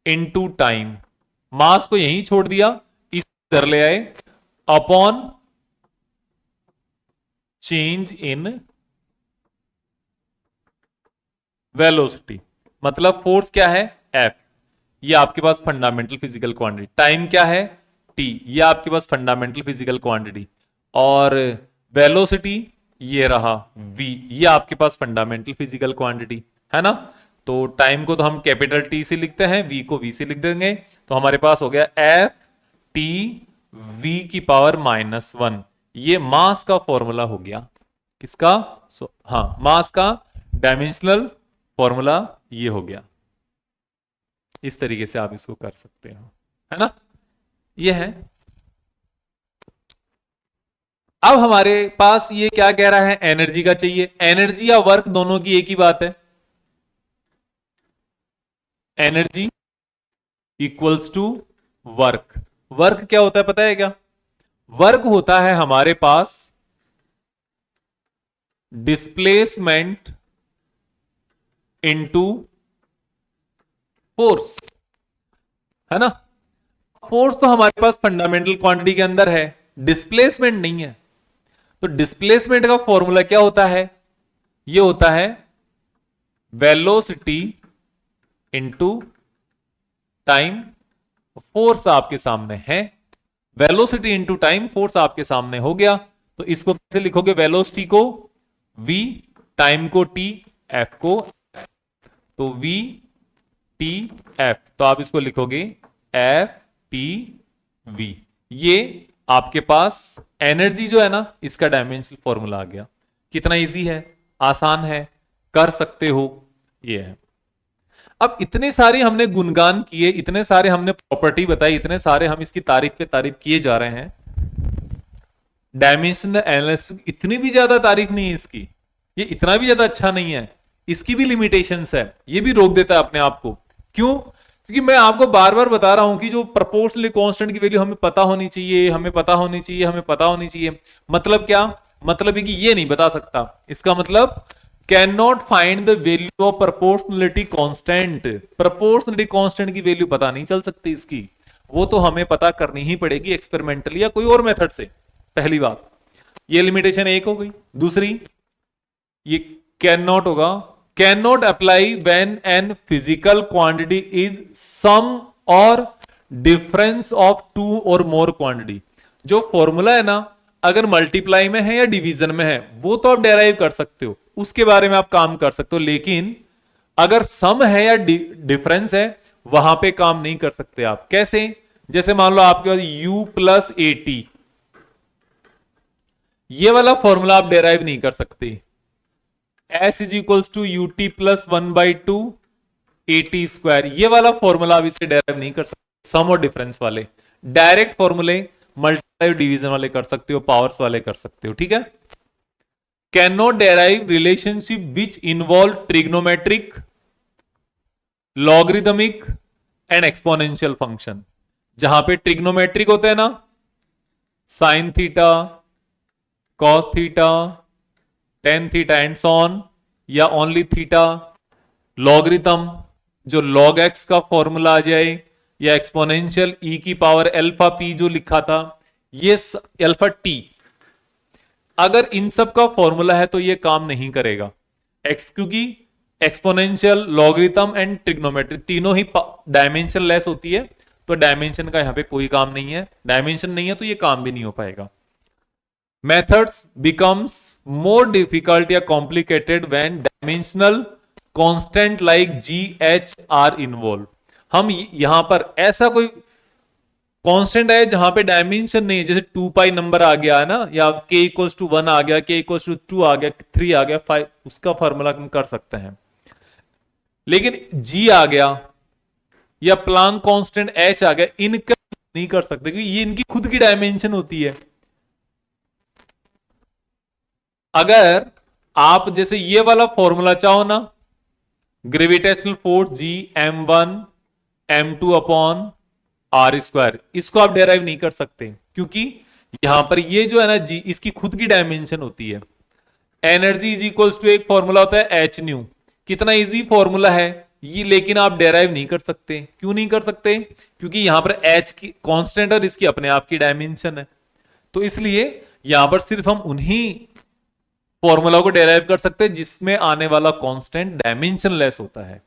into time. Mass को यहीं छोड़ दिया, इधर ले आए, अपॉन चेंज इन वेलोसिटी। मतलब फोर्स क्या है, एफ, ये आपके पास फंडामेंटल फिजिकल क्वांटिटी, टाइम क्या है, टी, ये आपके पास फंडामेंटल फिजिकल क्वांटिटी, और वेलोसिटी ये रहा v, ये आपके पास फंडामेंटल फिजिकल क्वांटिटी है ना। तो टाइम को तो हम कैपिटल टी से लिखते हैं, v को v से लिख देंगे, तो हमारे पास हो गया एफ टी v की पावर -1। ये मास का फॉर्मूला हो गया, किसका, हाँ मास का डायमेंशनल फॉर्मूला ये हो गया। इस तरीके से आप इसको कर सकते हो, है ना, ये है। अब हमारे पास ये क्या कह रहा है, एनर्जी का चाहिए। एनर्जी या वर्क दोनों की एक ही बात है, energy equals to work. Work क्या होता है पता है क्या, वर्क होता है हमारे पास डिस्प्लेसमेंट इनटू फोर्स, है ना। फोर्स तो हमारे पास फंडामेंटल क्वांटिटी के अंदर है, डिस्प्लेसमेंट नहीं है। तो डिस्प्लेसमेंट का फॉर्मूला क्या होता है, ये होता है वेलोसिटी इनटू टाइम। फोर्स आपके सामने है, वेलोसिटी इनटू टाइम, फोर्स आपके सामने हो गया। तो इसको कैसे लिखोगे, वेलोसिटी को v, टाइम को t, f को, तो v t f, तो आप इसको लिखोगे f t v। ये आपके पास एनर्जी जो है ना, इसका डायमेंशनल फॉर्मूला आ गया। कितना इजी है, आसान है, कर सकते हो, ये है। अब इतने सारे हमने गुणगान किए, इतने सारे हमने प्रॉपर्टी बताई, इतने सारे हम इसकी तारीफ पे तारीफ किए जा रहे हैं। डायमेंशनल एनालिसिस इतनी भी ज्यादा तारीफ नहीं है इसकी, ये इतना भी ज्यादा अच्छा नहीं है, इसकी भी लिमिटेशंस है, ये भी रोक देता है अपने आप को। क्यों, क्योंकि मैं आपको बार बार बता रहा हूं कि जो प्रोपोर्शनली कांस्टेंट की वैल्यू हमें पता होनी चाहिए, हमें पता होनी चाहिए, हमें पता होनी चाहिए। मतलब क्या, मतलब है कि ये नहीं बता सकता, इसका मतलब can not find the value of proportionality constant. Proportionality constant की वैल्यू पता नहीं चल सकती इसकी, वो तो हमें पता करनी ही पड़ेगी एक्सपेरिमेंटली या कोई और मेथड से। पहली बात, ये लिमिटेशन एक हो गई। दूसरी, ये कैन नॉट होगा, can not apply when an physical quantity is sum और डिफरेंस ऑफ टू और मोर क्वांटिटी। जो फॉर्मूला है ना, अगर मल्टीप्लाई में है या डिवीजन में है, वो तो आप डेराइव कर सकते हो, उसके बारे में आप काम कर सकते हो। लेकिन अगर सम है या डिफरेंस है, वहां पे काम नहीं कर सकते आप। कैसे, जैसे मान लो आपके पास u प्लस ए टी, ये वाला फॉर्मूला आप डेराइव नहीं कर सकते। s is equals to U T plus 1/2 A T square, ये वाला फॉर्मूला आप इसे डेराइव नहीं कर सकते। सम और डिफरेंस वाले डायरेक्ट फॉर्मूले मल्टीप्लाई डिवीजन वाले कर सकते हो, पावर्स वाले कर सकते हो, ठीक है। Can not derive relationship which involve trigonometric, logarithmic and exponential function. जहां पे ट्रिग्नोमेट्रिक होते हैं ना, sine theta, cos theta, tan theta and so on, या ओनली थीटा। लॉगरिथम, जो लॉग एक्स का फॉर्मूला आ जाए, या एक्सपोनेंशियल ई की पावर अल्फा पी जो लिखा था, ये अल्फा टी, अगर इन सब का फॉर्मूला है तो ये काम नहीं करेगा। क्योंकि एक्सपोनेंशियल, लॉगरिथम एंड ट्रिग्नोमेट्री तीनों ही डायमेंशन लेस होती है, तो डायमेंशन का यहां पे कोई काम नहीं है। डायमेंशन नहीं है तो ये काम भी नहीं हो पाएगा। methods becomes more difficult या complicated when dimensional constant like g h are involved। हम यहां पर ऐसा कोई कांस्टेंट है जहां पे डायमेंशन नहीं है, जैसे 2 पाई नंबर आ गया है ना, या k इक्वल्स टू 1 आ गया, k इक्वल्स टू 2 आ गया, 3 आ गया, 5, उसका फॉर्मूला हम कर सकते हैं। लेकिन g आ गया या प्लांक कांस्टेंट h आ गया, इनका नहीं कर सकते क्योंकि ये इनकी खुद की डायमेंशन होती है। अगर आप जैसे ये वाला फॉर्मूला चाहो ना, gravitational force G m1 m2 upon R square, इसको आप डेराइव नहीं कर सकते क्योंकि यहां पर ये जो है ना जी, इसकी खुद की डायमेंशन होती है। एनर्जी इज इक्वल्स टू, एक फॉर्मूला होता है एच न्यू, कितना इजी फॉर्मूला है ये, लेकिन आप डेराइव नहीं कर सकते। क्यों नहीं कर सकते? क्योंकि यहां पर एच की कांस्टेंट और इसकी अपने आप की डायमेंशन है, तो इसलिए यहां पर सिर्फ हम उन्हीं फॉर्मूला को डेराइव कर सकते हैं जिसमें आने वाला कांस्टेंट डायमेंशन लेस होता है।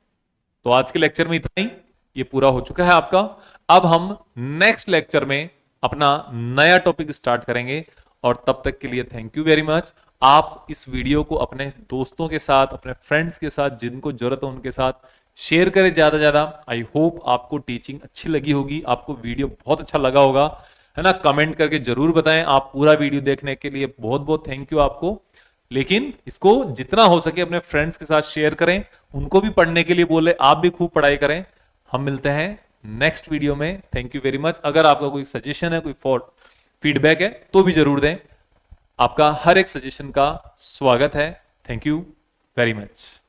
तो आज के लेक्चर में इतना ही, ये पूरा हो चुका है आपका। अब हम नेक्स्ट लेक्चर में अपना नया टॉपिक स्टार्ट करेंगे, और तब तक के लिए थैंक यू वेरी मच। आप इस वीडियो को अपने दोस्तों के साथ, अपने फ्रेंड्स के साथ, जिनको जरूरत है उनके साथ शेयर करें ज्यादा से ज्यादा। आई होप आपको टीचिंग अच्छी लगी होगी, आपको वीडियो बहुत अच्छा लगा होगा, है ना। कमेंट करके जरूर बताएं। आप पूरा वीडियो देखने के लिए बहुत बहुत थैंक यू आपको। लेकिन इसको जितना हो सके अपने फ्रेंड्स के साथ शेयर करें, उनको भी पढ़ने के लिए बोले, आप भी खूब पढ़ाई करें। हम मिलते हैं नेक्स्ट वीडियो में। Thank you very much. अगर आपका कोई सजेशन है, कोई फीडबैक है तो भी जरूर दें। आपका हर एक सजेशन का स्वागत है। Thank you very much.